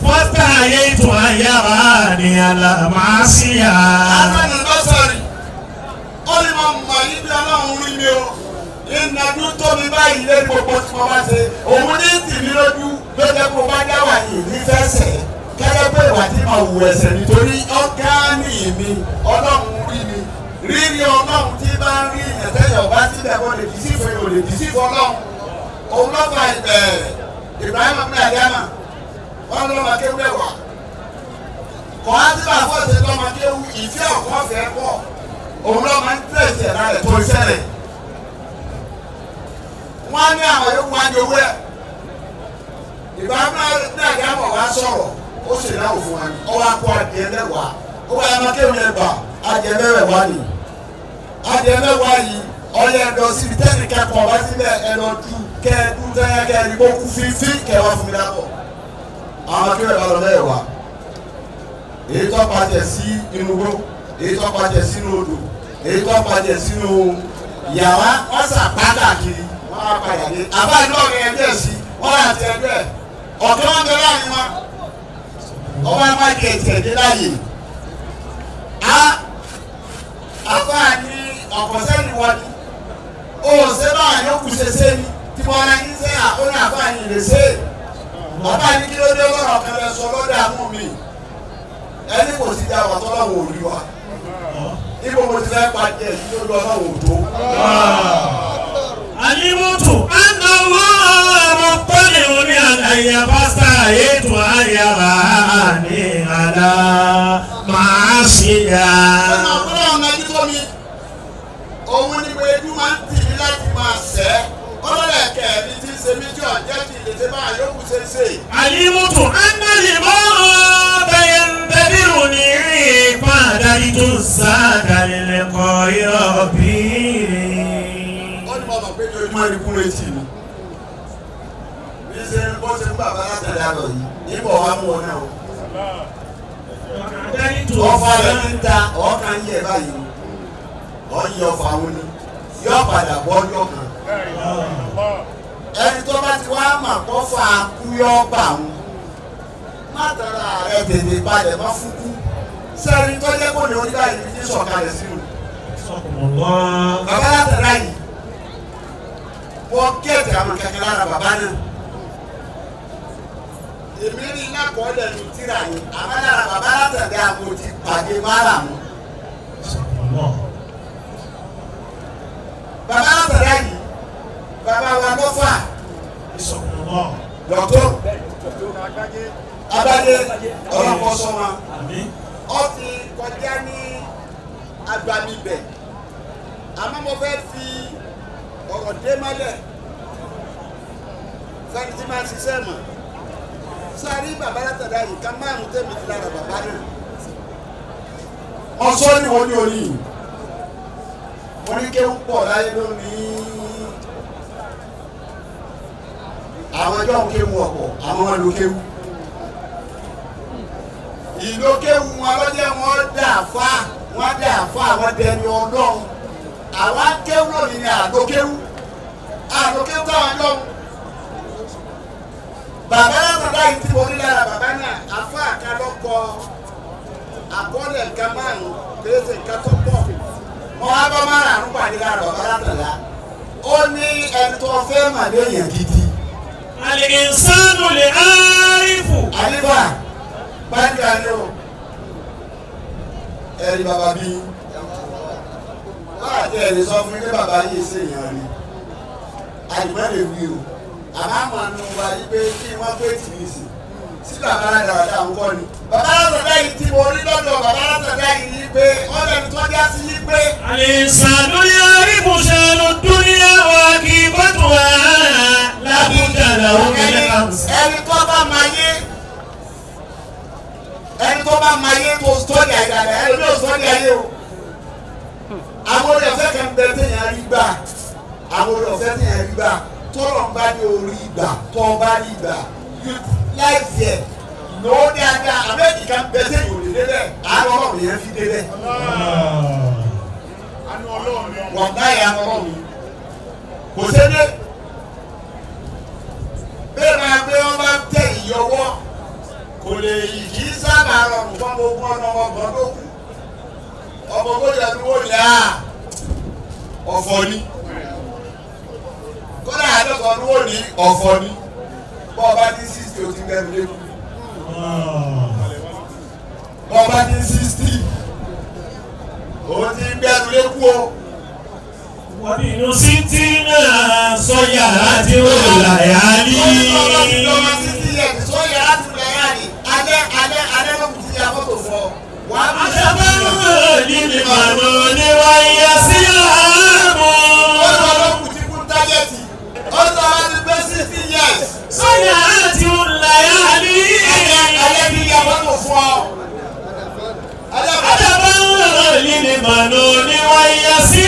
[SPEAKER 4] fọ́tà ayé tó ayára ní àlàmásíyà.
[SPEAKER 3] Àtàní lọ́sọ̀rì, ó ní mo mọ̀ yí bí ọlọ́run rí mi o. Ìnàdú tóbi báyìí lé gbogbo tí mo bá ṣe. Òun ní tìmí lójú ló jẹ́ kó bá dá wà yìí ní fẹsẹ̀. Gẹ́gẹ́ pé ìwà tí mo wù ẹsẹ̀ nítorí ọ́gánì mi, ọlọ́run rí mi. Rírí ọlọ́run tí bá ń rí ìyẹ̀tẹ́yọ̀ bá síbẹ̀ kó lè dìísí fún yóò lè dìísí fún ọlọ́run. Òun lọ́fà Ibrahim Abdulhadiama, wọ́n lọ́ọ́ kéwú ẹ̀wà. Kọ́ á ti bá a fọ́ ṣe lọ́mọ kéwú ìfẹ́ ọ̀kan fẹ́ pọ̀. Òun lọ́ọ́ máa ń tẹ̀sí ẹ̀rá rẹ̀ tó ṣẹlẹ̀. Wọ́n á ní àwọn yòókù wá ní owó ẹ̀. Ibrahim Abdulhadiama wá sọ̀rọ̀, ó sì náwó fún wa ní. Ó wá kó adìẹ mẹ́wàá. Ó wá ẹ̀ma kéwú yẹn gbà adìẹ mẹ́wàá ni. Adìẹ mẹ́wàá yìí ọyẹ ẹ̀dọ̀ síbi tẹ́nì kẹ́kọ̀ọ́ wá síbẹ̀ ẹ̀dọ̀ du kẹ́ẹ̀dú tẹ́yẹ kó kú fífi kẹ́wàá fún mi lápọ̀. Àwọn akéwì bá lọ mẹ́wàá. Èyí tó pàjẹ́ sí inú gbó, èyí tó pàjẹ́ sínú odò, èyí tó pàjẹ́ sínú yàrá, wọ́n sàpá káàkiri, wọ́n á padà dé. Àbáyé náà rẹ̀ ẹgbẹ́ sí, wọ́n á ti ẹgbẹ́. Ọ̀kẹ́ wọn bẹ láàrin wọn. Ọwọ́ ẹ má jẹ ìtẹ̀dé láàyè. Àfáà ní ọ̀pọ̀sẹ́ni wọlé. O ṣe báwa yóò kù ṣe ṣe ni tí wọ́n rẹ̀ ní sẹ́yà ó ní àfáà ní lè ṣe. Bàbá ní kí ló dé lọ́rọ̀ kan lẹ sọ lọ́dọ̀ àmú mi. Ẹni kò sí dáwà tọ́lọ́wọ̀ òrí wa. Ibo mo ti fẹ́ pàdé ẹ̀ tí ó lọ náà wò tó.
[SPEAKER 4] àlèmùtò ànáwó ọmọkùnrin orí àlàyé pásítà ètò ayára ní àlàmásíyà.
[SPEAKER 3] Ọ̀nà ọ̀pọ̀lọpọ̀ ọ̀nà ẹni tó mi. Òun ni pé edu máa ń tì mí láti máa sẹ́. Ọlọ́dẹ̀ kẹ̀mí ti ṣe mí tí ọ̀jẹ́ kì í lè ṣe máa yókù ṣe ṣe.
[SPEAKER 4] àlèmùtò ànáyèmọ́ bẹ̀yẹ̀ ń tẹ́bírù ní ìpàdánù tó sádàlẹ̀ kọ́ ìrọ̀bí.
[SPEAKER 3] Ó ní bàbá pé ojoojúmọ́ ẹni kúrò etí mi. Bí ṣe ń bọ́ ṣe ń bàbá látàrí àlọ́ yìí, níbo wàá mú ọ náà o. Ọfà rẹ̀ ti ń ta ọ̀ọ́kan yẹ báyìí. Ọ̀yìn ọ̀fà wọn ni. Yọ padà bọ́ ọjọ́ kan. Ẹni tó bá ti wá mà kọ́ fà kú yọ bà wọn. Má tara rẹ̀ tètè balẹ̀ má fún kú. Sẹ́ni tó jẹ́ kó ní oníkà yìí ti sọ̀kalẹ̀ sínú. Bàbá látara yìí. Wọ́n kẹ́ẹ̀tì àwọn kẹ̀kẹ́ lára bàbá náà. Èmi rí iná kọ́ lẹ́nu tíra ni. Àmọ́ lára bàbá látàdé àpò ti pàdé márààmú. Bàbá látàdé yìí. Bàbá wa lọ́fà. Dọ̀tọ́. Abájé ọlọ́pọ̀ sọ́mọ. Ó ti kọjá ní agbamibẹ̀. Àmọ́ mo fẹ́ fi ọ̀rọ̀ dé mọ́lẹ̀. Sani tí máa ṣiṣẹ́ mọ̀. Sáré bàbá látàdá yìí ká márùn tẹ̀mí lára bàbá náà. Ọ̀ṣọ́ ni wọ́n ní orí. Wọ́n ní kéwú pọ̀ láyé lónìí. Àwọn ẹjọ́ ń kéwú ọ̀pọ̀, àwọn wọn ló kéwú. Ìlò kéwú wọn lọ́jọ́ wọn dà fá, wọ́n dà fá àwọn dẹni ọlọ́run. Àwọn kéwú lónìí ni àlò kéwú. Àlò kéwú táwọn lọ́hùn. bàbá látàdá yìí tí mo rí lára bàbá náà afá àkàlọ́kọ àkọọ́lẹ̀ nǹkan márùn-ún kéésì nǹkan tó pọ̀ wọn á bá márùn-ún pàdé lára bàbá látàdá ó ní ẹni tó fẹ́ màdé yẹn gidi.
[SPEAKER 4] Al-insanu al-arifu.
[SPEAKER 3] àlífà báńkì àná ẹ̀rí bàbá bí wọ́n àti ẹ̀rí sọ fún ilé bàbá yìí ṣe èèyàn rí àyùmọ́ lè wí o àmọ́ àmọ́ àánú wa yí pé kí wọ́n pé tì í sí sí bàbá aládàáda àwọn kọ́ ni. bàbá aládàáda yìí tí mo rí lọ́dọ̀ bàbá aládàáda yìí ni pé wọ́n lẹ́nu tó já sí yí pé.
[SPEAKER 4] Al-insanu al-arifu sha'nu ad-dunya wa aqibatuha la budda lahu min al-khams.
[SPEAKER 3] ẹni tó bá máa yé tó sọ́ọ̀dì àyàdà ẹni tó sọ́ọ̀dì ayé o. àwọn orí ọ̀fẹ́ kan bẹ téèyàn rí gbà àwọn orí ọ̀fẹ́ téèyàn rí gbà tọ́lọ̀ ń bá ní orí ìgbà tọ́ ń bá ní ìgbà láìsí ẹ̀ ló dáadáa àbẹ́ẹ̀kì kan bẹ téèyàn ò lè débẹ̀ àánú ọlọ́run yẹn fi débẹ̀. wọ́n bá yà á ọlọ́run kò sédé bẹ́ẹ̀ máa gbé wọn bá tẹ̀ ìyọwọ́ kò lè yìí kì í sábà rọrùn fún gbogbo ọ̀nà ọgbọ̀n tó kù ọmọ gbọ́dọ̀ ni wọ́n lè á ọ̀fọ̀ ni kọ́lá àádọ́ta ni wọ́n ní ọ̀fọ̀ ni bọ́ọ̀bá ní 60 o ti gbẹ́rù lé kú bọ́ọ̀bá ní 60 o ti gbẹ́rù lé kú o.
[SPEAKER 4] wọ́n nínú sítí náà sọ́yà láti wọ́n láyà ní.
[SPEAKER 3] ọmọ títí yẹn sọ́yà láti wọ́n láyà ní alẹ́ ló kù ti yà fọ́tò fọ́.
[SPEAKER 4] Aṣàbáwọ̀ nínú ìmọ̀nà ni wọ́n yẹ sí àmọ́.
[SPEAKER 3] Ó lọ lókùn tí kú tágẹ́tì. Ó lọ láti gbé 60 years.
[SPEAKER 4] Sọ́yà láti wọ́n láyà ní.
[SPEAKER 3] Alẹ́ bí yà fọ́tò fún ọ.
[SPEAKER 4] Aṣàbáwọ̀ nínú ìmọ̀nà ni wọ́n yẹ sí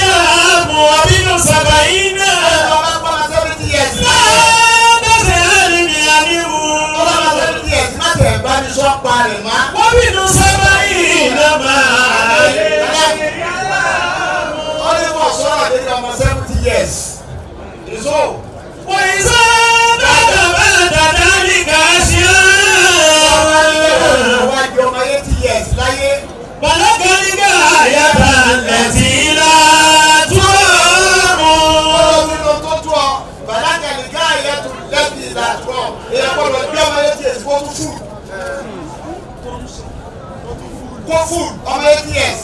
[SPEAKER 4] àmọ́. Bínú sábà yìí náà.
[SPEAKER 3] Ó lọ bá 70 years.
[SPEAKER 4] Láàbẹ̀sẹ̀ àárín ni a ní wù.
[SPEAKER 3] Ó lọ bá 70 years. Má tẹ̀ bá mi sọ́ pa rẹ̀ má.
[SPEAKER 4] Wọ́n bínú sábà yìí náà máa lé.
[SPEAKER 3] Ó ní wọ́n sọ̀rọ̀ lórí ọmọ 70 years. Èso.
[SPEAKER 4] Wọ́n ìsọ́ bàtà ní kàṣíà.
[SPEAKER 3] Ọwọ́ àjọ ọmọ 80 years láyé.
[SPEAKER 4] Bàlágà ní káyàtà lẹ́tì ilá tó mú.
[SPEAKER 3] Ọlọ́run ló tó tó ọ. Bàlágà ní káyàtà lẹ́tì ilá tó ọ. Èèyàn gbọ́dọ̀ gbé ọmọ 80 years kó tún fún. Kó fún ọmọ 80 years.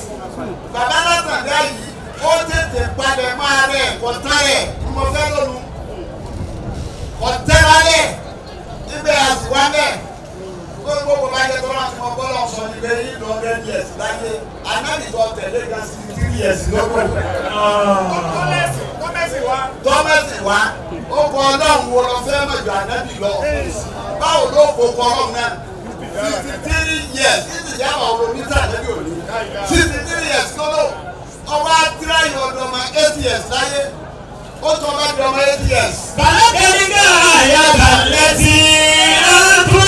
[SPEAKER 3] Bàbá látàdá yìí ó tètè padà máa rẹ̀ kọ̀tà rẹ̀ ní mo fẹ́ lónìí. Kọ̀tẹ́ra rẹ̀ níbẹ̀ àsìwá bẹ́ẹ̀. Gbogbo bá jẹ́ tó láti mọ bọ́lá ọ̀sán ní bẹ́ẹ̀ yìí 100 years láyé. Anábìtọ̀ tẹ̀lé gan 63 years lọ́gbọ̀n. Tọ́mẹ́sì wá. Ó kọ ọlọ́run wo lọ fẹ́ mọ̀jọ ànábì lọ. Báwo ló kó kọ ọlọ́run náà? 63 years. Títí ìyá àwọn olómítà ànábì òní. 63 years lọ́lọ́. Ọwọ́ àtìráyìn ọdún ọmọ 8 years láyé. Ó tọ́ bá di ọmọ 8 years.
[SPEAKER 4] Bàlágà ní káyàtà lẹ́tì ilá tó mú.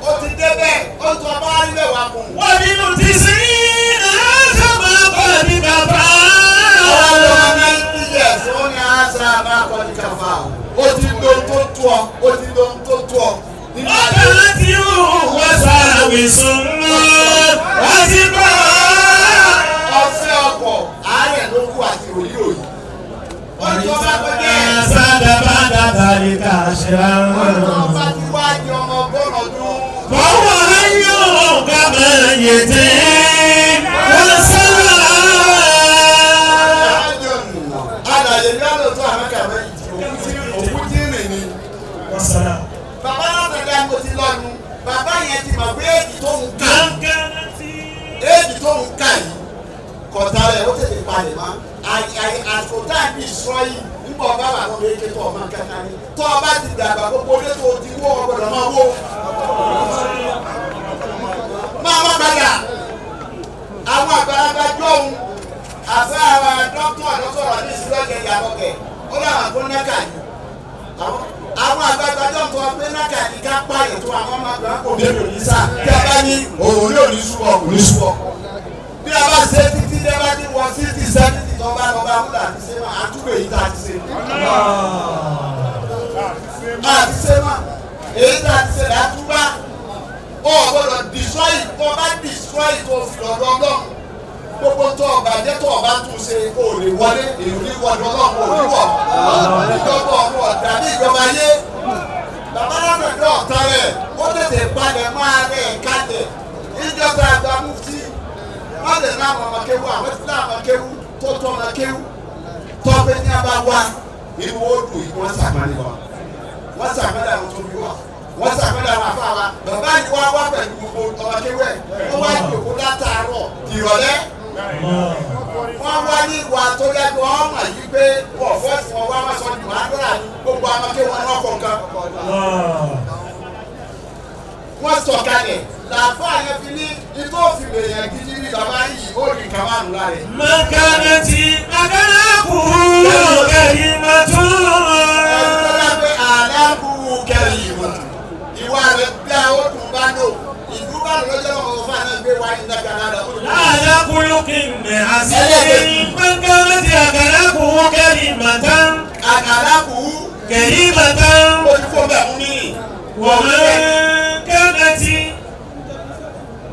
[SPEAKER 3] Ó ti débẹ̀, ó tọ́ bá rí bẹ̀ wá kùn.
[SPEAKER 4] Wọ́n bínú ti sí àṣàbà pẹ̀lú kàfà.
[SPEAKER 3] Ọlọ́run 90 years ó ní àṣà àbákọ́ ní kàfà. Ó ti do tó tó ọ, ó ti do tó tó ọ.
[SPEAKER 4] Ọ̀gá láti wọ́n sáré sùn wọ́n ti bọ̀.
[SPEAKER 3] Ọ̀fẹ́ ọkọ̀ àárẹ̀ ló kú àti òyìnbó. Ó ní ọba pẹ́kẹ́.
[SPEAKER 4] Sádàbàdà tàbí kàṣírà.
[SPEAKER 3] Ọba ti wá di ọmọ ọgọ́rùn ọdún.
[SPEAKER 4] Bọ́wọ́ ayọ̀ kàmá yẹtẹ́ wọ́n sábà.
[SPEAKER 3] Àdàyè ní àlọ́tọ́ àmọ́kàwé òkú tí ń rìn ni. Bàbá látàdá mo ti lọ́nu. Bàbá yẹn ti mọ̀ pé èjì tó ń kà. Èjì tó ń kà yìí. Kọ̀tà rẹ̀ ó tètè palẹ̀ mọ́. Àsìkò táàbì sọ yìí nígbà ọba wà lọ́wọ́ èké tó ọmọ kẹta ni. Tọ́ ọba ti dàgbà gbogbo ilé tó ti wó ọgbọ̀dọ̀ máa wó. Máa má padà. Àwọn àgbàlagbà jọ̀hún. Àfẹ́ àwọn dókítà àdókòrò ní ìsìlọ́kẹ̀ ìyàbọ̀kẹ̀. Ó láwọn àgbo nákà yìí. Àwọn àgbàlagbà jọ̀hún tó pé nákà yìí ká pààyàn tó àwọn ọmọ àgbà kò ní èlò ní sáà. Tí a bá ní òun ní òní súbọ̀ kò ní súbọ̀. Bí a bá ṣe títí dé bá ti wọ 60 70 tó bá lọ bá múlà àti ṣe máa àtúbọ̀ èyí tá a ti ṣe àti sẹ́mà èyí tá a ti ṣe látúbà ó gbọ́dọ̀ destroy tó bá destroy tó fi lọ́dọ̀ ọlọ́run gbogbo tó ọba jẹ́ tó ọba tún ṣe kó o lè wọlé èyí ní wọlé ọlọ́run kò ní wọ̀ ìjọba ọ̀run ọ̀dà ní ìjọba yé bàbá lágbàdo ọ̀tá rẹ̀ ó tètè palẹ̀ máa rẹ̀ kalẹ̀ ìjọba àgbà mufti wọ́n lè ná àwọn ọmọkéwu àwọn tí náà ọmọkéwu tó tọ́ ọmọkéwu tó pé ní abá wa ìwọ odò ìwọ́n sàmàlì wa wọ́n sàmàlì àwọn tó bí wa wọ́n sàmàlì àwọn afá wa bàbá yìí wá wá pẹ̀lú gbogbo ọmọkéwu ẹ̀ wọ́n wá jòkó látàárọ̀ ìrọ̀lẹ́ wọ́n wá ní ìwà tó lẹ́gbẹ̀ẹ́ ọmọ yìí pé wọ́n fẹ́ fún ọ wá má sọ ní màdúrà ní gbogbo ọmọkéwu wọn kọ̀ọ̀kan wọ́n sọ̀kalẹ̀ làbá yẹn fi ní itó fi lèyàn gidi ní bàbá yìí ó rí kàmáàlú láre.
[SPEAKER 4] mọ̀kànlá tí adálákùú kẹ́rì mọ́tò.
[SPEAKER 3] ẹ̀rọ lábẹ́ alákùú kẹ́rì mọ́tò. ìwà rẹ̀ bí a ó dùn bá lò ìlú bá lò lọ́jọ́ náà wọ́n fún àná gbé wáyé nígbà náà lọ.
[SPEAKER 4] alákùú kì í mẹ́ àṣírí. mọ̀kànlá tí adálákùú kẹ́rì mọ́tò.
[SPEAKER 3] alákùú
[SPEAKER 4] kẹ́rì mọ́tò.
[SPEAKER 3] ó ti fún bẹ́ẹ̀ mú mi.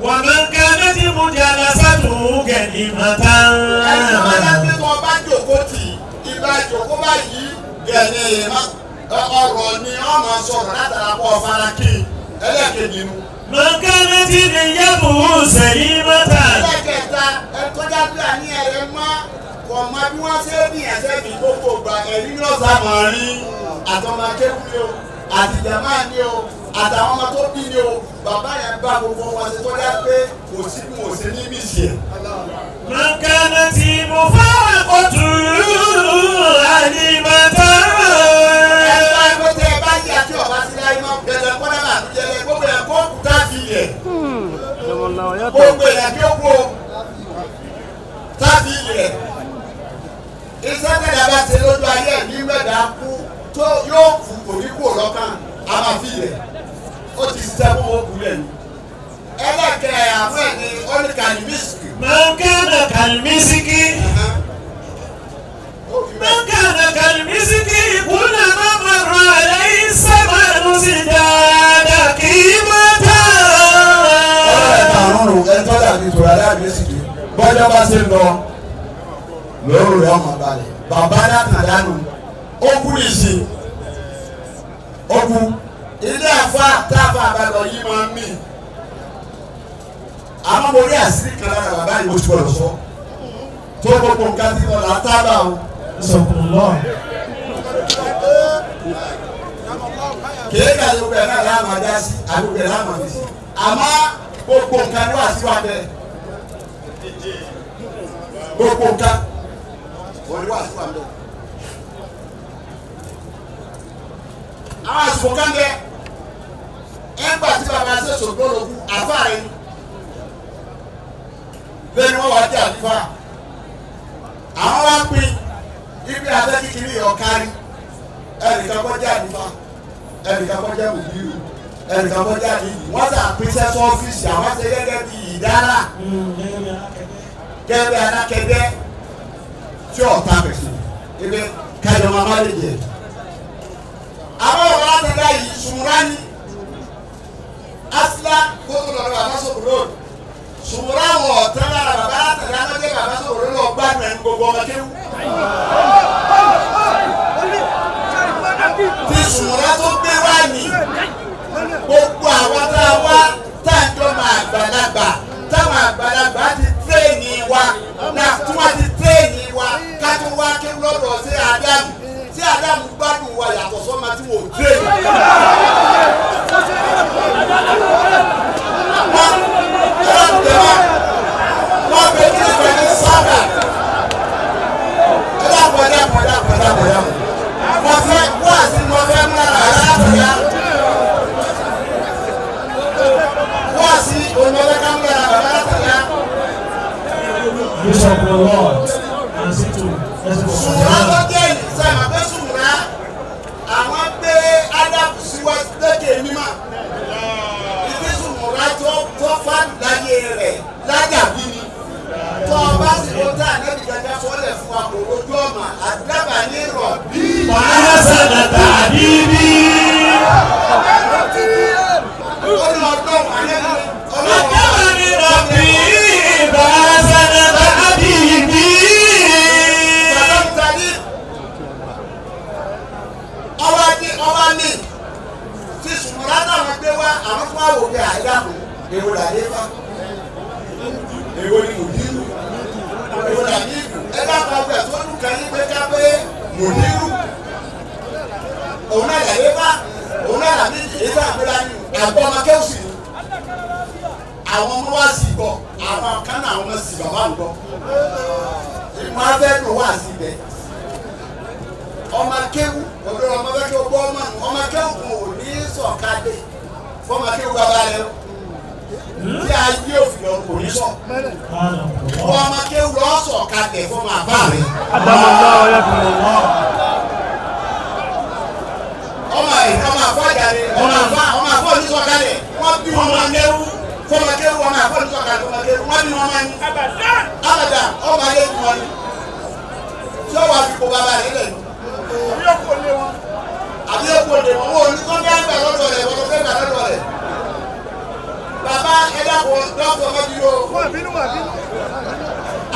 [SPEAKER 4] ومن كانت مجالسته كلمة
[SPEAKER 3] bá jòkó tì ìgbà jòkó báyìí gẹ̀ẹ́nì ọ̀rọ̀ ni wọ́n máa sọ̀rọ̀ látara pọ̀ faraki ẹlẹ́kẹ̀ẹ́dì nu.
[SPEAKER 4] من كانت نيته سليمة.
[SPEAKER 3] ẹlẹ́kẹ̀ẹ́ta ẹ̀tọ́jà bí àní ẹ̀rẹ́ mọ́ kọ̀ mọ́ bí wọ́n ṣe ní ẹ̀sẹ̀ ní gbogbo ìgbà ẹ̀rí ní ọ̀sán mọ̀ rí àtọmọkéwù ni o àtìjàmá ni o àtàwọn ọmọ tó bí ni o bàbá yẹn bá gbogbo wọn ṣe tó yá pé kò sí bí wọn ò ṣe ní bí ṣe.
[SPEAKER 4] من كانت مفارقته عليمة.
[SPEAKER 3] ẹ̀ka ẹgbẹ́ tẹ ẹ bá yí àti ọ̀bá sí láyé náà bẹ̀rẹ̀ kọ́nà máa fi jẹlẹ gbogbo yẹn kó kúta fi yẹ. gbogbo yẹn kí ó kó tábì yẹ. iṣẹ́ tẹ̀lé bá ṣe lójú ayé ní mẹ́ta kú tó yóò kú kò ní kú lọ́kàn á máa fi yẹ. ó ti ṣiṣẹ́ fún wọn kúlẹ̀ ni. ẹlẹ́kẹ̀ẹ́ àfẹ́ ni ọ́nìkàní mísìkì.
[SPEAKER 4] من كان كالمسك. من كان كالمسك كلما مر عليه الزمان ازداد قيمة.
[SPEAKER 3] ẹ̀tọ́ dàbí tòrò aláàbíyèsíkì bọ́jọ́ bá ṣe ń lọ lóòrùn rẹ̀ ọmọ balẹ̀ bàbá látàdánù ó kú nìṣe ó kú ilé àfa táàfà àbálọ yìí máa ń mì àmọ́ mo rí àṣírí kan lára bàbá yìí mo ti gbọdọ̀ sọ tó gbogbo nǹkan ti lọ látàbà o. kìí ká gbogbo ẹ̀ náà láàmú adá sí àgbègbè láàmú àfi sí àmọ́ gbogbo nǹkan ni wàá sí wa bẹ́ẹ̀ gbogbo nǹkan wọ́n ni wàá sí wa bẹ́ẹ̀. àwọn àsìkò kan bẹ ẹgbà tí bàbá ṣe sògbón lòkù àfáàrẹ ni bẹ́ẹ̀ ni wọ́n wá jẹ́ àlùfà àwọn wá pín ibi abẹ́ kékeré ọ̀kárí ẹnìkan kọjá àlùfà ẹnìkan kọjá òbíru ẹnìkan kọjá àlùfà wọ́n sà pín sẹ́sọ́ ọ́fíìsì àwọn ṣe gẹ́gẹ́ bí ìdára gẹ́gẹ́ alákẹ́gbẹ́ tí ọ̀tá bẹ̀sẹ̀ ebe kájọ máa má lè jẹ. àwọn ọ̀rọ̀ àtẹ̀dá yìí sùnmùránì asila kótó lọ́dọ̀ bàbá sọ̀rọ̀ sùnmùrà wọ̀ ọ̀tẹ́ lára bàbá àtẹ̀dá lọ́jọ́ bàbá sọ̀rọ̀ lọ́wọ́ gbádùn ẹ̀ ń gbogbo ọmọ kéwù. tí sùnmùrà tó gbé wá ní gbogbo àwọn tá a wá tá a jọ máa gbàlagbà táwọn àgbàlagbà ti tírèènì wa náà tí wọ́n ti tírèènì wa ká tó wá kéwù lọ́dọ̀ sí Ádámù tí Ádámù gbádùn wa yàtọ̀ sọ́mọ tí wọ́n tírèènì. wọ́n bẹ kí ẹgbẹ́ ní sábà ẹ̀dá pọ̀já wọ́n fẹ́ wọ́n àti wọ́n fẹ́ mú ara aláàbòyá wọ́n àti olùwọ́fẹ́ ká mú ara bàbá látàlá.
[SPEAKER 4] Bishop of the Lord and see to
[SPEAKER 3] sùnmùrà tó jẹ́ ìsàmà pé sùnmùrà àwọn gbé Ádámù síwájú lókè mímọ́ ìdí sùnmùrà tó fà láyé rẹ̀ lájàbí ni tó o bá sì ló dá ànábì gẹ́gẹ́ sọ́lẹ̀ fún wa kò lójú ọ̀mà àdúrà ní rọ̀ bíi.
[SPEAKER 4] وأحسن تعذيبي أكرمني ربي فأحسن تعذيبي
[SPEAKER 3] ọba ní tí sùmùrà náà máa gbé wá àwọn fún àwòrán àìdáhùn èwo làdé fá èwo ni mùdírù èwo làdé ìlú ẹgbẹ́ àpapọ̀ tó dùn kan yín pé ká pé mùdírù òun náà làdé fá òun náà làdé ìdílé àgbélá ní àgbọ̀ ọmọ kẹ́wùsì ni àwọn ọmọ wa sì gbọ́ àwọn kan náà àwọn sì bàbá ń gbọ́ ìmọ̀ abẹ́nu wà sí ibẹ̀ ọmọ akéwù ọdún ọmọ bẹ́ẹ̀ kí o gbọ́ ọmọ akéwù kò ní sọ̀kadì fọmọ akéwù bàbá rẹ tí a yí òfin lọ kò ní sọ ọmọ akéwù lọ sọ̀kadì fọmọ àbá rẹ. ọmọ àfọ̀jáde ọmọ àfọ̀ ní sọ̀kadì wọ́n bí ọmọ akéwù fọmọ akéwù ọmọ àfọ̀ ní sọ̀kadì fọmọ akéwù wọ́n bí ọmọ ẹni abàdà ọmọ akéwù wọn ni tí ó wà fi kó bàbá rẹ lẹ́nu àbí èkó lè wọ́n wọ́n ní kọ́ńtà àgbà lọ́dọ̀ rẹ̀ wọ́n fẹ́ gbà lọ́dọ̀ rẹ̀ bàbá ẹ̀dá kò dọ́kítọ̀ ọmọ bíi o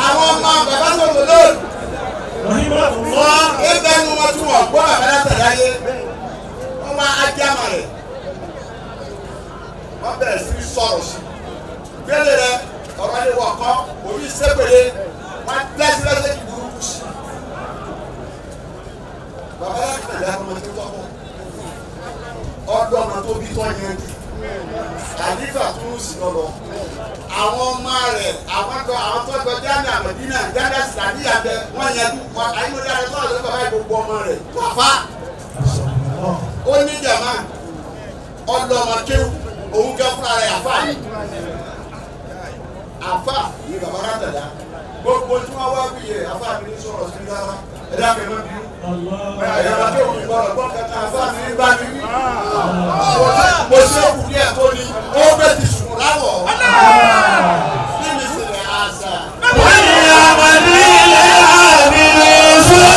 [SPEAKER 3] àwọn ọmọ bàbá sọ̀rọ̀ lóòrùn wọ́n ẹgbẹ́ nu wọn tún wọ́n gbọ́ bàbá láti láyé wọ́n wá ájáma rẹ̀ wọ́n bẹ̀rẹ̀ sí sọ̀rọ̀ sí gbélé rẹ̀ ọ̀rọ̀ ilé wọ̀ kọ́ òbí sẹ́pẹ̀lẹ́ wọ́n lẹ́sí lẹ́sẹ̀ kì burúkú sí. Bàbá láti tẹ̀lé ọmọ tó tọ́kọ̀ ọdún ọmọ tó bí tọ́ yẹn bí àdìfà tó ń sì lọ́lọ́ àwọn ọmọ rẹ̀ àwọn tó gbọ́ jáde àmọ̀dínà jáde sàdíyà bẹ wọ́n yẹn dùn ayélujára rẹ̀ tó àlọ́ bàbá gbogbo ọmọ rẹ̀ wàfà ó ní jàmá ọdún ọmọ kéwù òun gẹ́ fúnra rẹ̀ àfà ní bàbá látàdá gbogbo tí wọ́n wá bí yẹ àfà mi ní sọ̀rọ̀ sí rárá ẹ̀dá kẹ́mọ́ bí ẹ̀yàrá tó wù gbọ́dọ̀ gbọ́ kẹta àfà mi ní bá mi wí mo ṣe kù ní ẹ̀kọ́ ni ó bẹ̀ ti sùn láwọ̀ kí ni sílẹ̀ àṣà.
[SPEAKER 4] wọ́n ní àmàlí ilé àmì ìṣúná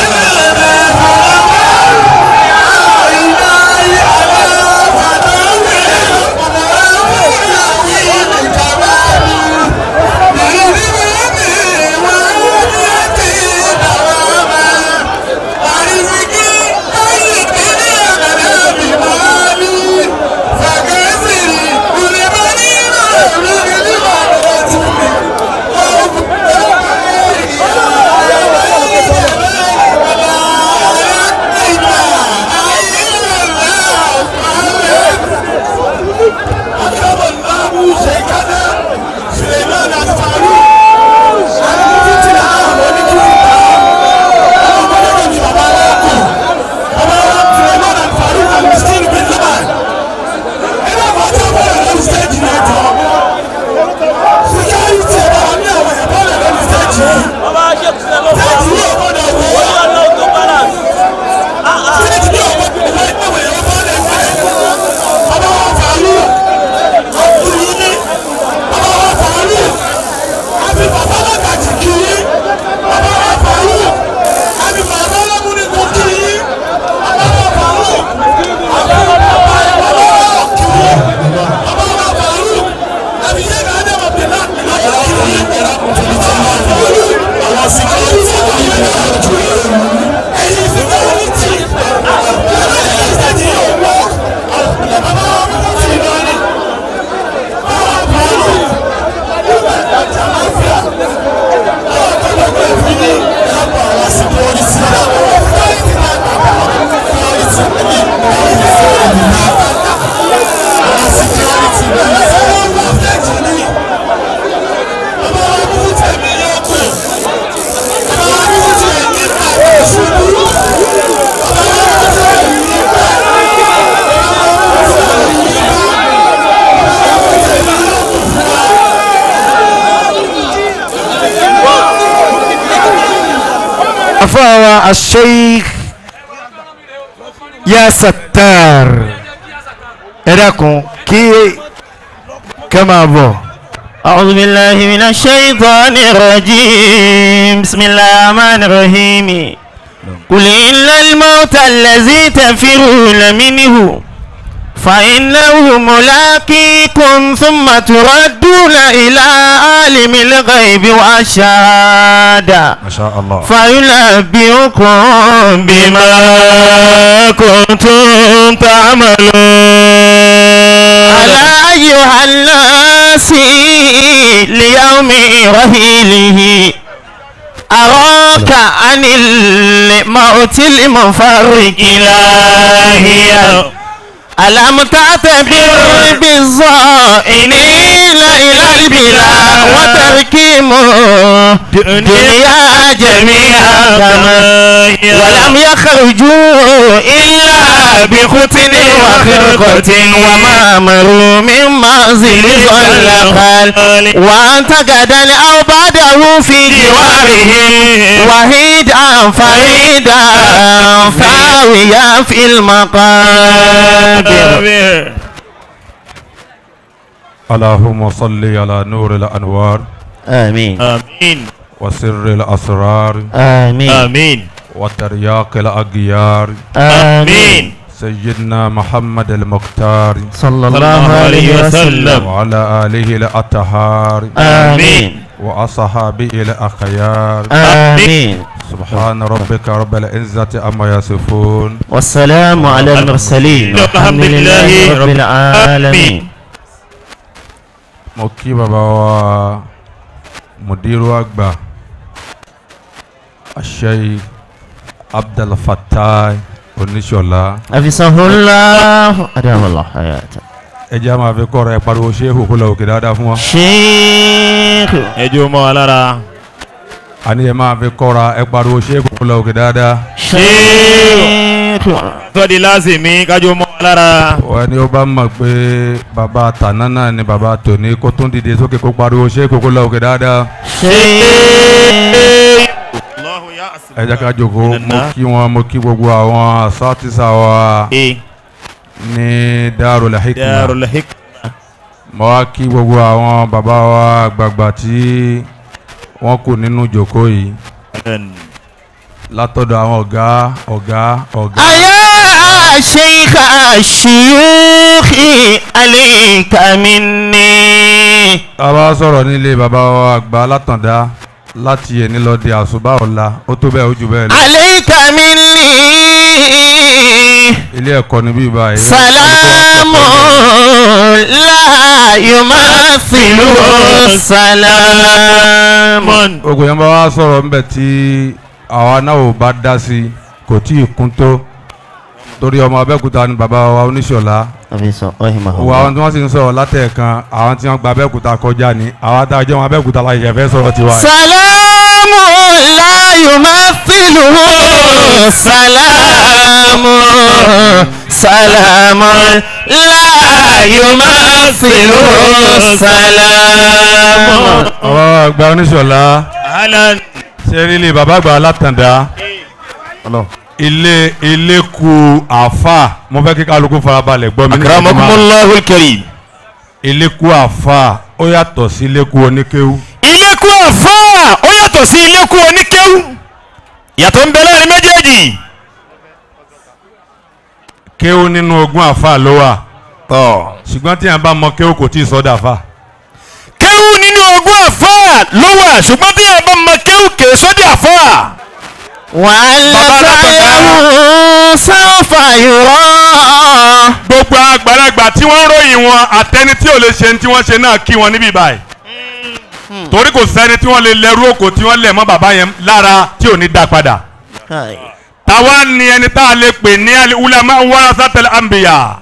[SPEAKER 5] فهو الشيخ يا ستار إراكم كي كما بو.
[SPEAKER 6] أعوذ بالله من الشيطان الرجيم. بسم الله الرحمن الرحيم. قل إن الموت الذي تفرون منه فإنه ملاقيكم ثم تردون إلى عالم الغيب والشهادة
[SPEAKER 5] ما شاء الله
[SPEAKER 6] فينبئكم بما كنتم تعملون ألا أيها الناس ليوم رحيله أراك عن الموت المفرق لاهيا ألم تعتبر بالظائنين إلى البلا وتركهم دنيا جميعا كما ولم يخرجوا إلا بختن وخرقة وما مروا من منزل صلقال وأنت غدا أو بعده في جوارهم وحيدا فريدا فاويا في المقام
[SPEAKER 2] اللهم صل على نور الأنوار
[SPEAKER 6] آمين
[SPEAKER 4] آمين
[SPEAKER 2] وسر الأسرار
[SPEAKER 6] آمين
[SPEAKER 4] آمين
[SPEAKER 2] وترياق الأغيار
[SPEAKER 6] آمين
[SPEAKER 2] سيدنا محمد المختار
[SPEAKER 6] صلى الله عليه وسلم
[SPEAKER 2] وعلى آله الأطهار
[SPEAKER 6] آمين
[SPEAKER 2] وأصحابه الأخيار
[SPEAKER 6] آمين
[SPEAKER 2] سبحان ربك رب العزة عما يصفون
[SPEAKER 6] والسلام على المرسلين والحمد لله رب العالمين.
[SPEAKER 2] mo kí bàbá wa mudiru àgbà Sheikh Abdul Fattah Oníṣọ̀lá
[SPEAKER 6] Hafizahullah adamallah hayata.
[SPEAKER 2] ẹ jẹ́ máa fi kọ́ra ẹ pariwo Sheikh kó lọ òkè dáadáa fún wa.
[SPEAKER 6] Sheikh
[SPEAKER 4] ẹjọ́ mọ́ alára.
[SPEAKER 2] àní ẹ máa fi kọ́ra ẹ pariwo Sheikh kó lọ òkè dáadáa.
[SPEAKER 6] Sheikh
[SPEAKER 4] tọ́dí lásìmí kájọ́ mọ́ alára.
[SPEAKER 2] wọ́n ní ó bá mọ̀ pé bàbá tàná náà ni bàbá tòní kó tún dìde sókè kó pariwo Sheikh kó lọ òkè dáadáa.
[SPEAKER 6] Sheikh
[SPEAKER 2] ẹ jẹ́ ká jókòó mo kí gbogbo àwọn asátìsà wa ní Darul Hikmah. mo wá kí gbogbo àwọn bàbá wa àgbààgbà tí wọ́n kù nínú ìjókòó yìí látọ̀dọ̀ àwọn ọ̀gá.
[SPEAKER 6] Aya Sheikh Shuyukhi alayka minni.
[SPEAKER 2] a bá sọ̀rọ̀ nílé bàbá wa àgbà látàndá láti ẹni lọ di àṣùbà ọ̀la ó tó bẹ́ẹ̀ ó jù bẹ́ẹ̀ lọ.
[SPEAKER 6] Alayka minni.
[SPEAKER 2] ilé ẹ̀kọ́ ni bí báyìí.
[SPEAKER 6] Salamu la yumathilu salamun.
[SPEAKER 2] ogun yẹn bá wá sọ̀rọ̀ ńbẹ̀ tí àwa náà ò bá dá sí kò tí ì kún tó torí ọmọ Abẹ́òkúta ni bàbá wa Oníṣọ̀lá. wà àwọn tí wọ́n sì ń sọ̀rọ̀ látẹ̀ẹ̀kan àwọn tí wọ́n gba Abẹ́òkúta kọjá ni àwọn tá a jẹ́ wọn Abẹ́òkúta la ṣẹ̀ṣẹ̀ fẹ́ sọ̀rọ̀ tiwa.
[SPEAKER 6] Salamu la yumathilu salamu salamu la yumathilu salamu.
[SPEAKER 2] ọwọ́ àgbà Oníṣọ̀lá ṣe rí ilé bàbá àgbà látàndá ilé ku àfà mo fẹ́ kí kálukú farabalẹ̀ gbọ́ mi.
[SPEAKER 4] akramakumullahu karim.
[SPEAKER 2] ilé ku àfà ó yàtọ̀ sí ilé ku oníkéwú.
[SPEAKER 4] ilé kú àfà ó yàtọ̀ sí ilé kú oníkéwú. yàtọ̀ ń bẹ láàrin méjèèjì.
[SPEAKER 2] kéwú nínú ogún àfà ló wà. ṣùgbọ́n tí a bá mọ kéwú kò tí ì sọ́dọ̀ àfà.
[SPEAKER 4] kéwú nínú ogún àfà ló wà ṣùgbọ́n tí a bá mọ kéwú kè sọ́dọ̀ àfà.
[SPEAKER 6] wàhálà sáfà yòrò.
[SPEAKER 2] gbogbo àgbàlagbà tí wọ́n ròyìn wọn àtẹni tí ò lè ṣe tí wọ́n ṣe náà kí wọn níbí báyìí. torí kò sẹ́ni tí wọ́n lè lẹ́rú òkò tí wọ́n lẹ̀ mọ́ bàbá yẹn lára tí ò ní dá padà. tàwa ni ẹni tá a lè pè ní al-ulama warasatul anbiya.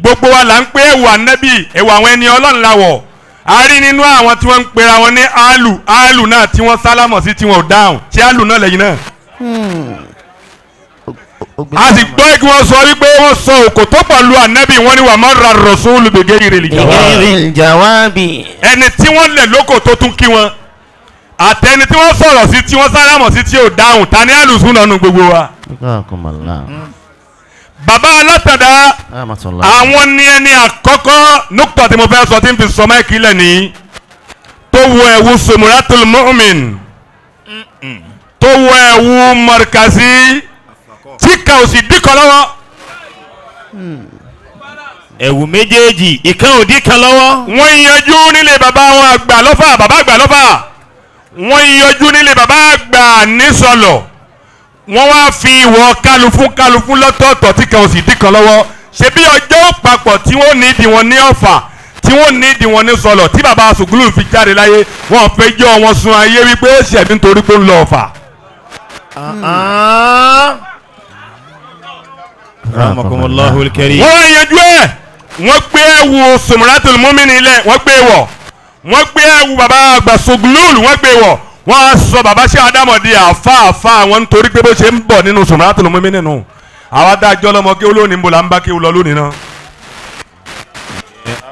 [SPEAKER 2] gbogbo wa là ń pé ẹ̀wù ànábì ẹ̀wù àwọn ẹni ọlọ́run láwọ̀. a rí nínú àwọn tí wọ́n ń pera wọn ní áàlù náà tí wọ́n sálámọ̀ sí tí wọ́n ò dáhùn ṣé áàlù náà lẹ́yìn náà. a sì gbọ́ kí wọ́n sọ wípé wọ́n sọ òkò tó pọ̀ lu ànábì wọn ni wà má ra rọ̀súlù bighayril
[SPEAKER 6] jawabi.
[SPEAKER 2] ẹni tí wọ́n lẹ̀ lóko tó tún kí wọn àtẹni tí wọ́n sọ̀rọ̀ sí tí wọ́n sálámọ̀ sí tí ò dáhùn ta ni àlùsùn náà nu gbogbo wa. bàbá alátàdá àwọn ní ẹni àkọ́kọ́ nùkútà tí mo fẹ́ sọ tí n fi sọ máìkì lẹ̀ ní tó wọ ẹ̀wù sumuratul mu'min tó wọ ẹ̀wù mọ̀rìkàsí tí kan ò sì díkan lọ́wọ́.
[SPEAKER 4] ẹ̀wù méjèèjì ìkan ò díkan lọ́wọ́.
[SPEAKER 2] wọ́n yanjú nílé bàbá wọn àgbà lọ́fà bàbá àgbà lọ́fà wọ́n yanjú nílé bàbá àgbà nísọlọ̀ wọ́n wá fi ìwọ̀ kálufún lọ́tọ̀ọ̀tọ̀ tí kan ò sì díkan lọ́wọ́ ṣebí ọjọ́ papọ̀ tí wọ́n ní ìdí wọn ní ọ̀fà tí wọ́n ní ìdí wọn ní sọlọ̀ tí bàbá sùgúlù fi jáde láyé wọ́n fẹ́ jọ wọn sun ayé wípé ó ṣẹ̀mí nítorí pé ó ń lọ ọ̀fà.
[SPEAKER 4] rahmakumullahu al-karim.
[SPEAKER 2] wọ́n yanjú ẹ̀ wọ́n gbé ẹ̀wù sumratul mu'minin ilẹ̀ wọ́n gbé wọ̀ wọ́n gbé ẹ̀wù bàbá àgbà sùgúlù wọ́n gbé wọ̀ wọ́n á sọ bàbá ṣé àdámọ̀dé àfa wọn nítorí pé bó ṣe ń bọ̀ nínú sumratul mu'minin nù àwọn adájọ́ lọ́mọ kéwú lónìí mo là ń bá kéwú lọ lónìí náà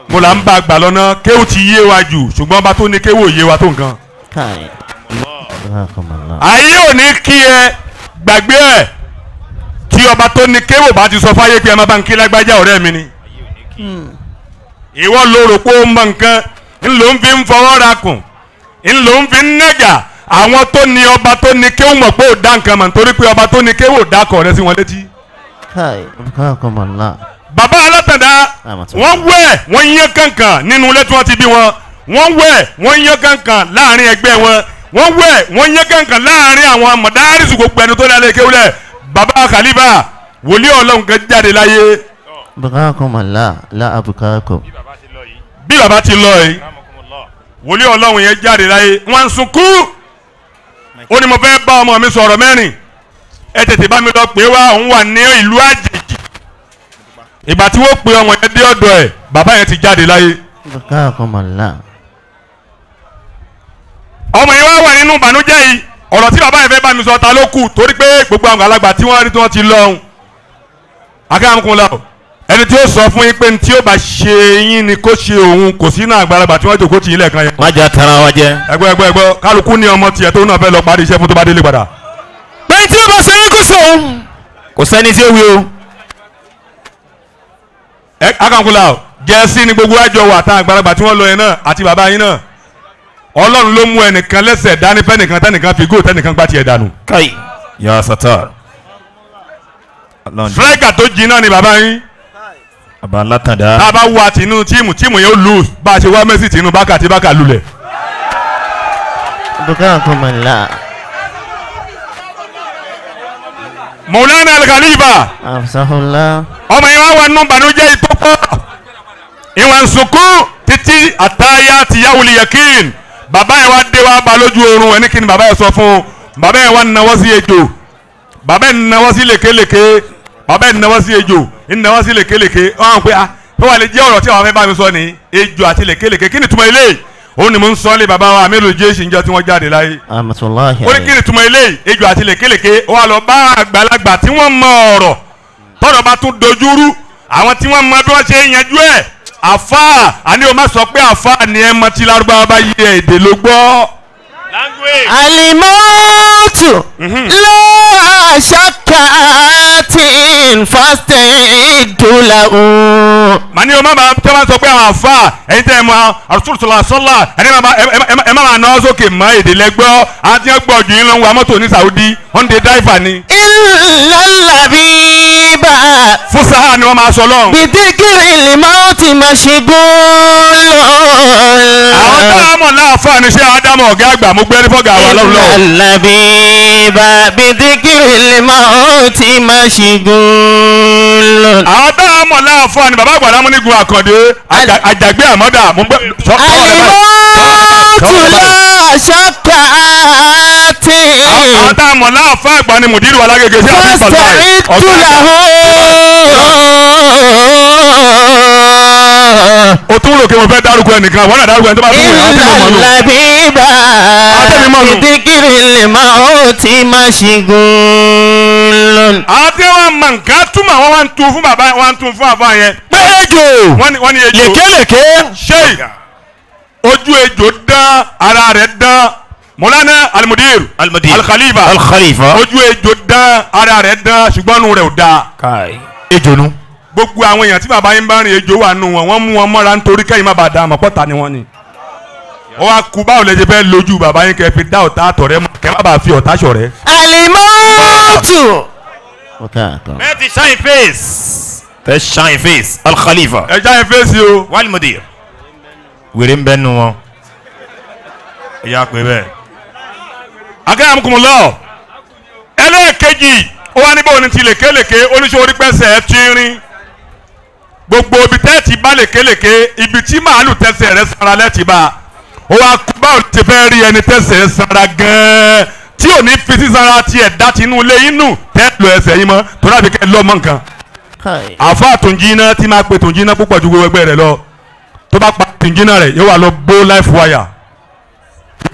[SPEAKER 2] mo là ń bá gbà lọ́nà kéwú ti yé wa jù ṣùgbọ́n bá tó ní kéwú ò yé wa tó nǹkan. ayé ò ní kí ẹ gbàgbé ẹ tí ọba tó ní kéwú bá ti sọ fáyé pé ẹ má bá ń kí lágbájá ọ̀rẹ́ mi ni. ìwọ ló rò pé ó mọ nǹkan ńlò ń fi ń fọwọ́ ra kùn ńlò ń fi ń nẹ́gà àwọn tó ní ọba tó ní kéwú mọ̀ pé ò dá nǹkan mọ̀ nítorí pé ọba tó ní kéwú ò dá kọ̀ rẹ́ sí wọn létí. bàbá alátàndá wọ́n wẹ̀ wọ́n yán kankan nínú ilé tí wọ́n ti bí wọn wọ́n wẹ̀ wọ́n yán kankan láàrin ẹgbẹ́ wọn wọ́n wẹ̀ wọ́n yán kankan láàrin àwọn mọ̀dárísù gbogbo ẹni tó lálẹ́ kéwúlẹ̀ bàbá Khalifa wòlíì Ọlọ́run kan jáde láyé. bí bàbá ti lọ yìí wòlíì Ọlọ́run yẹn jáde láyé wọ́n ń sunkún ó ní mo fẹ́ bá ọmọ mi sọ̀rọ̀ mẹ́rin ẹ tètè bá mi lọ pé wá òun wà ní ìlú àjèjì ìgbà tí wọ́n pe ọmọ yẹn dé ọ̀dọ̀ ẹ̀ bàbá yẹn ti jáde láyé. ọmọ yẹn wá wà nínú ìbànújẹ́ yìí ọ̀rọ̀ tí bàbá yẹn fẹ́ bá mi sọ ta ló kù torí pé gbogbo àwọn àgbàlagbà tí wọ́n rí tí wọ́n ti lọ ọ̀hún. akáàmùkún la ẹni tí ó sọ fún yín pé ní tí ó bá ṣe yín ni kó ṣe òun kò sínú àgbàlagbà tí wọ́n jòkó tì í lẹ́ẹ̀kan yẹn.
[SPEAKER 4] má jà tara wa jẹ.
[SPEAKER 2] ẹgbẹ́ kálukú ní ọmọ tiẹ̀ tó náà fẹ́ lọ parí iṣẹ́ fún tó bá délé padà.
[SPEAKER 4] bẹ́ẹ̀ tí ó bá ṣe yín kó sóun kò sẹ́ni tí ó wí o.
[SPEAKER 2] akankula jẹ́sí ni gbogbo àjọ wà tá àgbàlagbà tí wọ́n lọ yẹn náà àti bàbá yín náà Ọlọ́run ló mú ẹnìkan lẹ́sẹ̀ dání fẹ́nìkan tẹ́nìkan fi góò tẹ́nìkan gbá tiẹ̀ dànù.
[SPEAKER 4] káyì ya sata.
[SPEAKER 2] striker tó jiná ni bàbá yín.
[SPEAKER 4] bàbá alátàndá.
[SPEAKER 2] tá a bá wà tìǹú tíìmù yẹn ó lù bá a ṣe wá Messi tìǹú bákà tí bákà lulẹ̀. Maulana Al-Khalifa ọmọ yẹn wá wà nínú ìbànújẹ́ ìtọ́pọ̀ ìwọ̀n sunkún títí àtàyà ti yawuli yakin bàbá yẹn wá dé wá ba lójú oorun ẹni kí ni bàbá yẹn sọ fún bàbá yẹn wá nawọ́ sí ejò bàbá yẹn nawọ́ sí lékeleke bàbá yẹn nawọ́ sí ejò nawọ́ sí lékeleke ọ̀hún pé tó wà lè jẹ́ ọ̀rọ̀ tí àwọn afẹ́ bá mi sọ ni ejò àti lékeleke kí ni túmọ̀ ilé òun ni mo ń sọ lé bàbá wa amílò jésì ń jẹ́ tí wọ́n jáde láyé ó ní kí ni túmọ̀ ilé ejò àti lékeleke ó wà lọ bá àgbàlagbà tí wọ́n mọ ọ̀rọ̀ tọ́rọ̀ bá tún dojúrú àwọn tí wọ́n mọ bí wọ́n ṣe yanjú ẹ̀ àfa àní o má sọ pé àfa ni ẹ mọ tí Lárúbáwá bá yí èdè ló gbọ́.
[SPEAKER 6] alimọ́tò lọ́ọ̀ṣàkàtìn fásitì-dùlà òun.
[SPEAKER 2] màní o má bàa tẹ́ bá sọ pé àwọn àfa ẹ̀yin tẹ́ ẹ mọ àrùsùlùsùlà sọ́là ẹ má máa náwó sókè mọ́ èdè lẹ́gbọ́ àti ẹ gbọ́ ju yín lọ ń wa mọ́tò ní Saudi wọ́n ń de dáìfà ni.
[SPEAKER 6] ìlàlàbíbà.
[SPEAKER 2] fúsàá ni wọ́n máa sọ lọ́hùn.
[SPEAKER 6] bìdíkìrì lìmọ́tì màṣígún.
[SPEAKER 2] àwọn dáhàmọ̀ láàfáà ni ṣé àdámọ̀ ọ̀gá àgbà mo gbẹ́rí fọ́gà wa lọ́rùn lọ́wọ́.
[SPEAKER 6] ìlàlàbíbà bìdíkìrì lìmọ́tì màṣígún.
[SPEAKER 2] àwọn dáhàmọ̀ láàfáà ni bàbá àgbàdo amúnigun àkàndé àjàgbé àmọ́dà mo gbẹ́
[SPEAKER 6] alimọ́tò lọ́ọ̀ṣàkàtì.
[SPEAKER 2] àwọn dáhàmọ̀ láàfáà àgbà ni mùdírù alágége sí àbí ìpàdé o tún rò kí mo fẹ́ dárúkọ ẹnìkan wọ́n náà dárúkọ ẹni tó bá tún wọ̀ ọ́ tí mo mọ̀ nù.
[SPEAKER 6] ìlàlàbíbà ìdíkìrì lè máa ó ti máa ṣìgún.
[SPEAKER 2] àwọn tí wọ́n mọ nǹkan túmọ̀ wọ́n wá ń tún fún bàbá wọ́n ń tún fún àbá yẹn.
[SPEAKER 4] pé ejò
[SPEAKER 2] wọ́n ní ejò
[SPEAKER 4] lékeleke
[SPEAKER 2] ṣé ojú ejò dán ara rẹ̀ dán Maulana Al-Mudir Al-Khalifa ojú ejò dán ara rẹ̀ dán ṣùgbọ́n inú rẹ̀ ò dáa.
[SPEAKER 4] ejò nu.
[SPEAKER 2] gbogbo àwọn èèyàn tí bàbá yín bá rìn ejò wà nù wọn wọ́n mú wọn mọ́ra nítorí kẹ́yìn má bàa dá àmọ́ pọ́ta ni wọ́n ni. ó wá kú báwo lè ṣe fẹ́ lójú bàbá yín kẹ́ fi dá ọ̀tá àtọ̀rẹ́ mọ́ kẹ́ má bàa fi ọ̀tá ṣọ̀rẹ́.
[SPEAKER 5] alimọ́tù.
[SPEAKER 6] bẹ́ẹ̀ ti shine face. fẹ́ shine face al-Khalifa.
[SPEAKER 2] ẹ shine face o.
[SPEAKER 6] wal mudir. wèrè ń bẹ́ nu wọn.
[SPEAKER 2] ìyá pé bẹ́ẹ̀. akẹ́yà amukumulọ ẹlẹ́ẹ̀kejì ó wá níbo ní ti lèkélèké oníṣòwò pẹ́sẹ̀ ti rin gbogbo ibi tẹ́ẹ̀tì bá lèkélèké ibi tí màálù tẹ́sẹ̀ rẹ̀ sara lẹ́tì bá ó wá kú báwo ti fẹ́ rí ẹni tẹ́sẹ̀ sara gan-an tí ò ní fi sísara tiẹ̀ dá tinú ilé inú tẹ́ẹ̀lù ẹsẹ̀ yín mọ́ tó dàbí kẹ́ lọ́mọ nǹkan. àfa tòǹjìnà tí máa pe tòǹjìnà púpọ̀ ju gbogbo ẹgbẹ́ rẹ̀ lọ tó bá pa tòǹjìnà rẹ̀ yóò wà lọ gbó life wire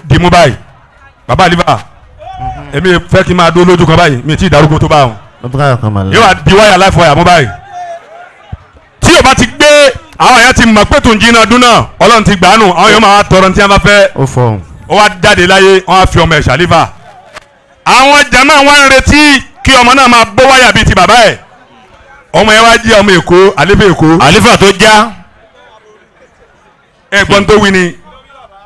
[SPEAKER 2] dìmú báyìí bàbá àlífà èmi fẹ́ kí n máa dó lójú kan báyìí mi ti darúgbó tó bá wọn yóò wá di wáyà life wire mú báyìí tí o bá ti gbé àwọn èèyàn ti mọ̀ pé tòǹjìnà dún náà ọlọ́run ti gbà á nù àwọn èèyàn máa tọrọ tí wọ́n bá fẹ́ ó wá jáde láyé wọ́n á fi ọmọ ẹ̀ ṣàlífà àwọn jama wọn ń retí kí ọmọ náà máa bó wáyà bíi ti bàbá ẹ̀ ọmọ yẹn wá jí ọmọ èkó àlífà èkó
[SPEAKER 6] àlífà tó já
[SPEAKER 2] ẹ̀gbọ́n tó wí ni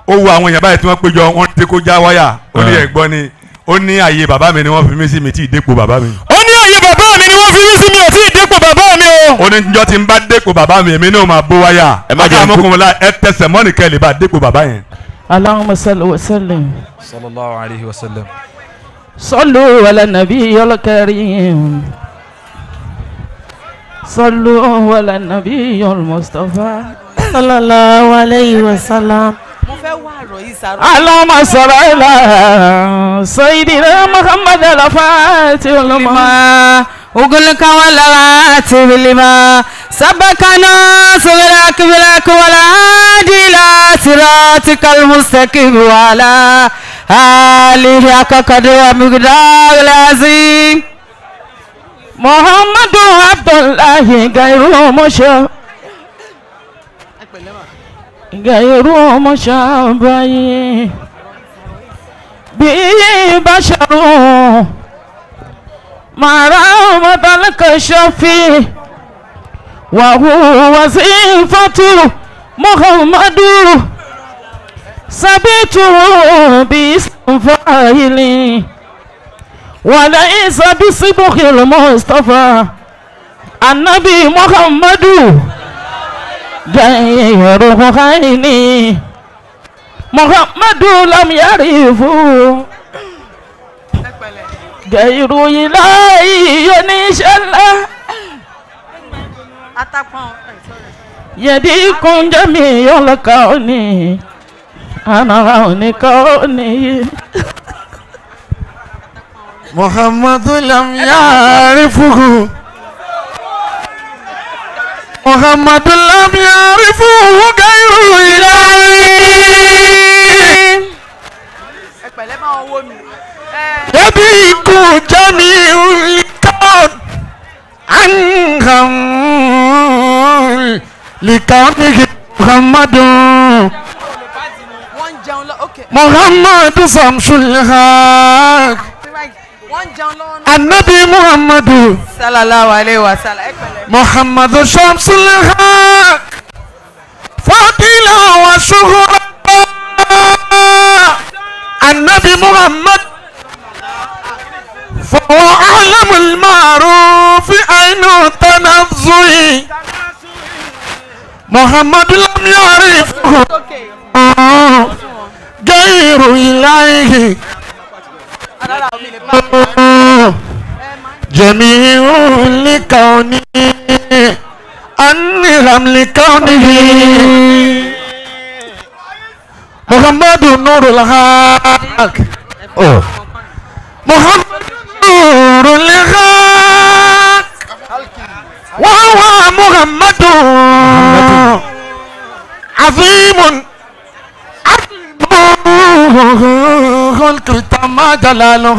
[SPEAKER 2] ó wu àwọn èèyàn báyìí tí wọ́n péjọ wọ́n ti kó já wáyà ó ní ẹ̀gbọ́n ni ó ní àyè bàbá mi ni wọ́n fi mí sí mi tí ì dépò bàbá mi.
[SPEAKER 6] ó ní àyè bàbá mi ni wọ́n fi mí sí mi ò tí ì dépò bàbá mi o.
[SPEAKER 2] ó ní njọ́ tí n bá dépò bàbá mi èmi náà máa bó wáyà.
[SPEAKER 6] ẹ má jẹ́
[SPEAKER 2] àmọ́kùnrin ẹ tẹsẹ̀ mọ́nì kẹ́ lè bá dépò bàbá yẹn.
[SPEAKER 7] Allahumma salli wa sallim.
[SPEAKER 8] sallallahu alayhi wa sallam.
[SPEAKER 7] sallu ala nabiyyil karim. sallu ala nabiyyil mustafa.
[SPEAKER 9] sallallahu alayhi wa sallam.
[SPEAKER 7] اللهم صل على سيدنا محمد الفاتح لما
[SPEAKER 9] أغلق والغاتب لما سبقنا صغرك بلك ولا إلى صراطك المستقيم وعلى آله حق قدر ومقدار العظيم
[SPEAKER 7] محمد عبد الله غير مشى غير مشابه به بشر مع رحمة الكشف وهو وظيفة محمد سبيته باسم فاعل وليس بصبغ المصطفى النبي محمد غير خيني محمد لم يعرفه غير إلهي ينشأ يديكم جميع الكون أنا عون كوني
[SPEAKER 5] محمد لم يعرفه محمد لم يعرفه غير إلهي يضيق جميع الكون عنهم لكونه محمد محمد شمس الحق النبي محمد
[SPEAKER 9] صلى الله عليه وسلم
[SPEAKER 5] محمد شمس الحق فاضل وشهرة النبي محمد فهو أعلم المعروف أين تنزه محمد لم يعرفه غير إليه جميع لكونه أنهم لكونه محمد نور الحق محمد نور الحق وهو محمد عظيم خلق تم جلاله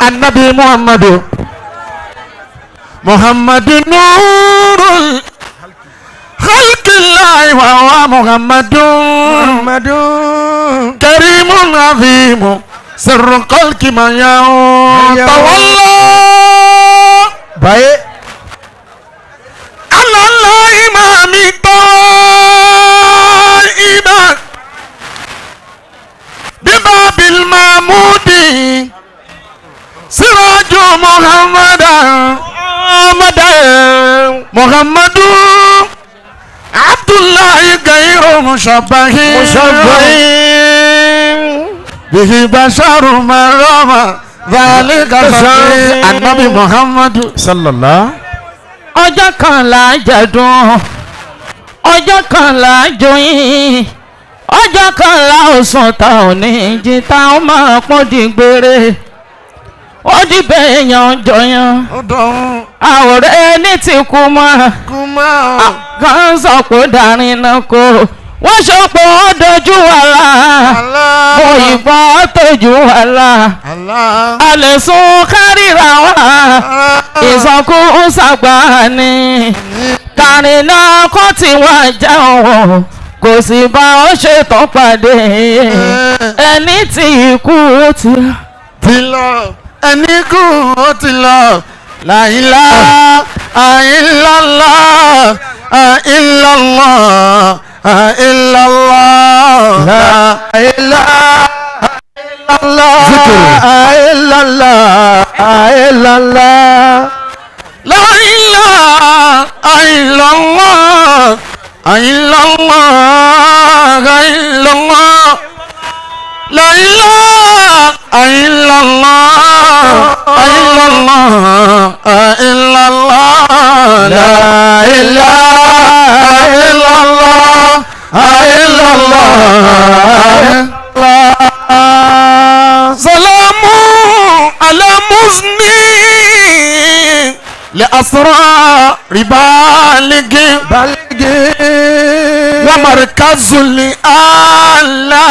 [SPEAKER 5] النبي محمد محمد نور خلق الله وهو محمد كريم عظيم سر الخلق من يتولى باي على الله إمام طائبا Mahmudi Siraju Muhammadu Abdullahi Gairu Mushabbahi Bihi Basharu Marama Dhalika Shafi Annabi Muhammadu Sallallahu.
[SPEAKER 7] Ọjọ́ kan là jẹ̀dùn, ọjọ́ kan là joyin, ọjọ́ kan là òsùn ta ò ní jí ta ó máa pọ́n di gbére. Ó di bẹ́ẹ̀yàn jọyàn, àwòrán ẹni tí kú mọ́, kan sọ pé darin náà kó. Wọ́n sọ pé ó dojú wàhálà, òyìnbó tójú wàhálà, àlẹ́sùn kárìíra wà, ìsọkú ṣàgbà ni, kàrínà kó tí wọ́n já wọn, kò sì bá ó ṣètò pàdé, ẹni tí ikú ti
[SPEAKER 5] lọ, ẹni kú ó ti lọ, la ilaha illallah, illallah. Illallah, la ilaha illallah, illallah, illallah, la ilaha illallah, illallah, illallah, la ilaha illallah, illallah, illallah, la ilaha illallah. Salamu ala muzni li asra ribaligi wa markazul ala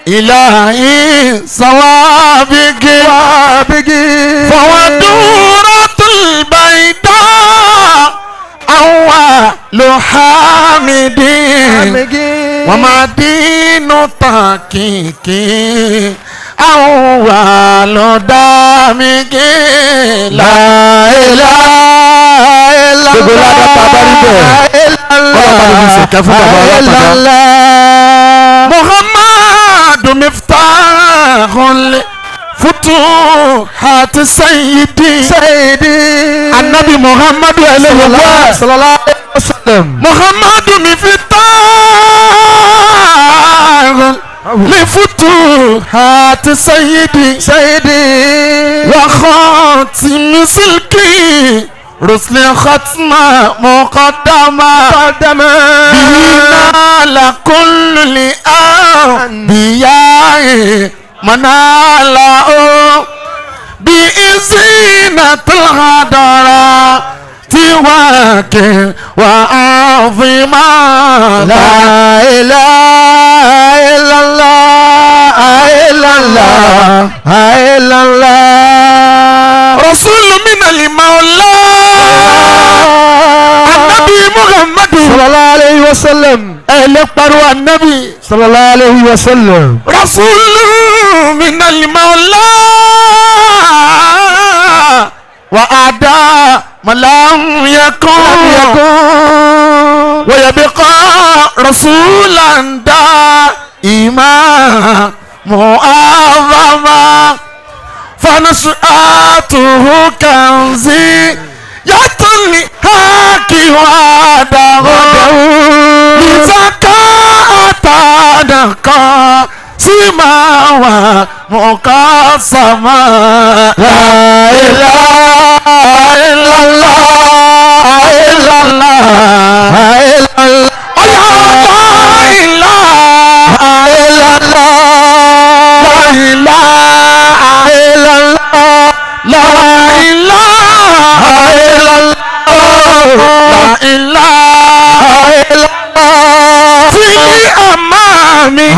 [SPEAKER 5] ilahi sawabigi fawaduratul baida lo hamidin wa madinu takiki awa lo damigi la ilaha illallah Muhammadu miftahul futuhat sayyidi Annabi Muhammadu sallallahu alaihi wasallam Muhammadu miftahul لفتوحات سيدي وخاتم سلكي رسل ختمة مقدمة بنا لكل الأنبياء مناله بإذنة الغدرة تواكل وعظيما لا إله إلا الله إلا الله إلا الله رسول من المولى النبي محمد صلى الله عليه وسلم أهل قروا النبي صلى الله عليه وسلم رسول من المولى وأعداء ما لم يكن ويبقى رسولا دائما معظما فنشأته كنزي يطلي هاكي وعده لزكاة نقا سماوات مقسما لا إله إلا الله إلا الله إلا الله إلا الله لا إله إلا الله لا إله إلا الله لا إله إلا الله في أمامي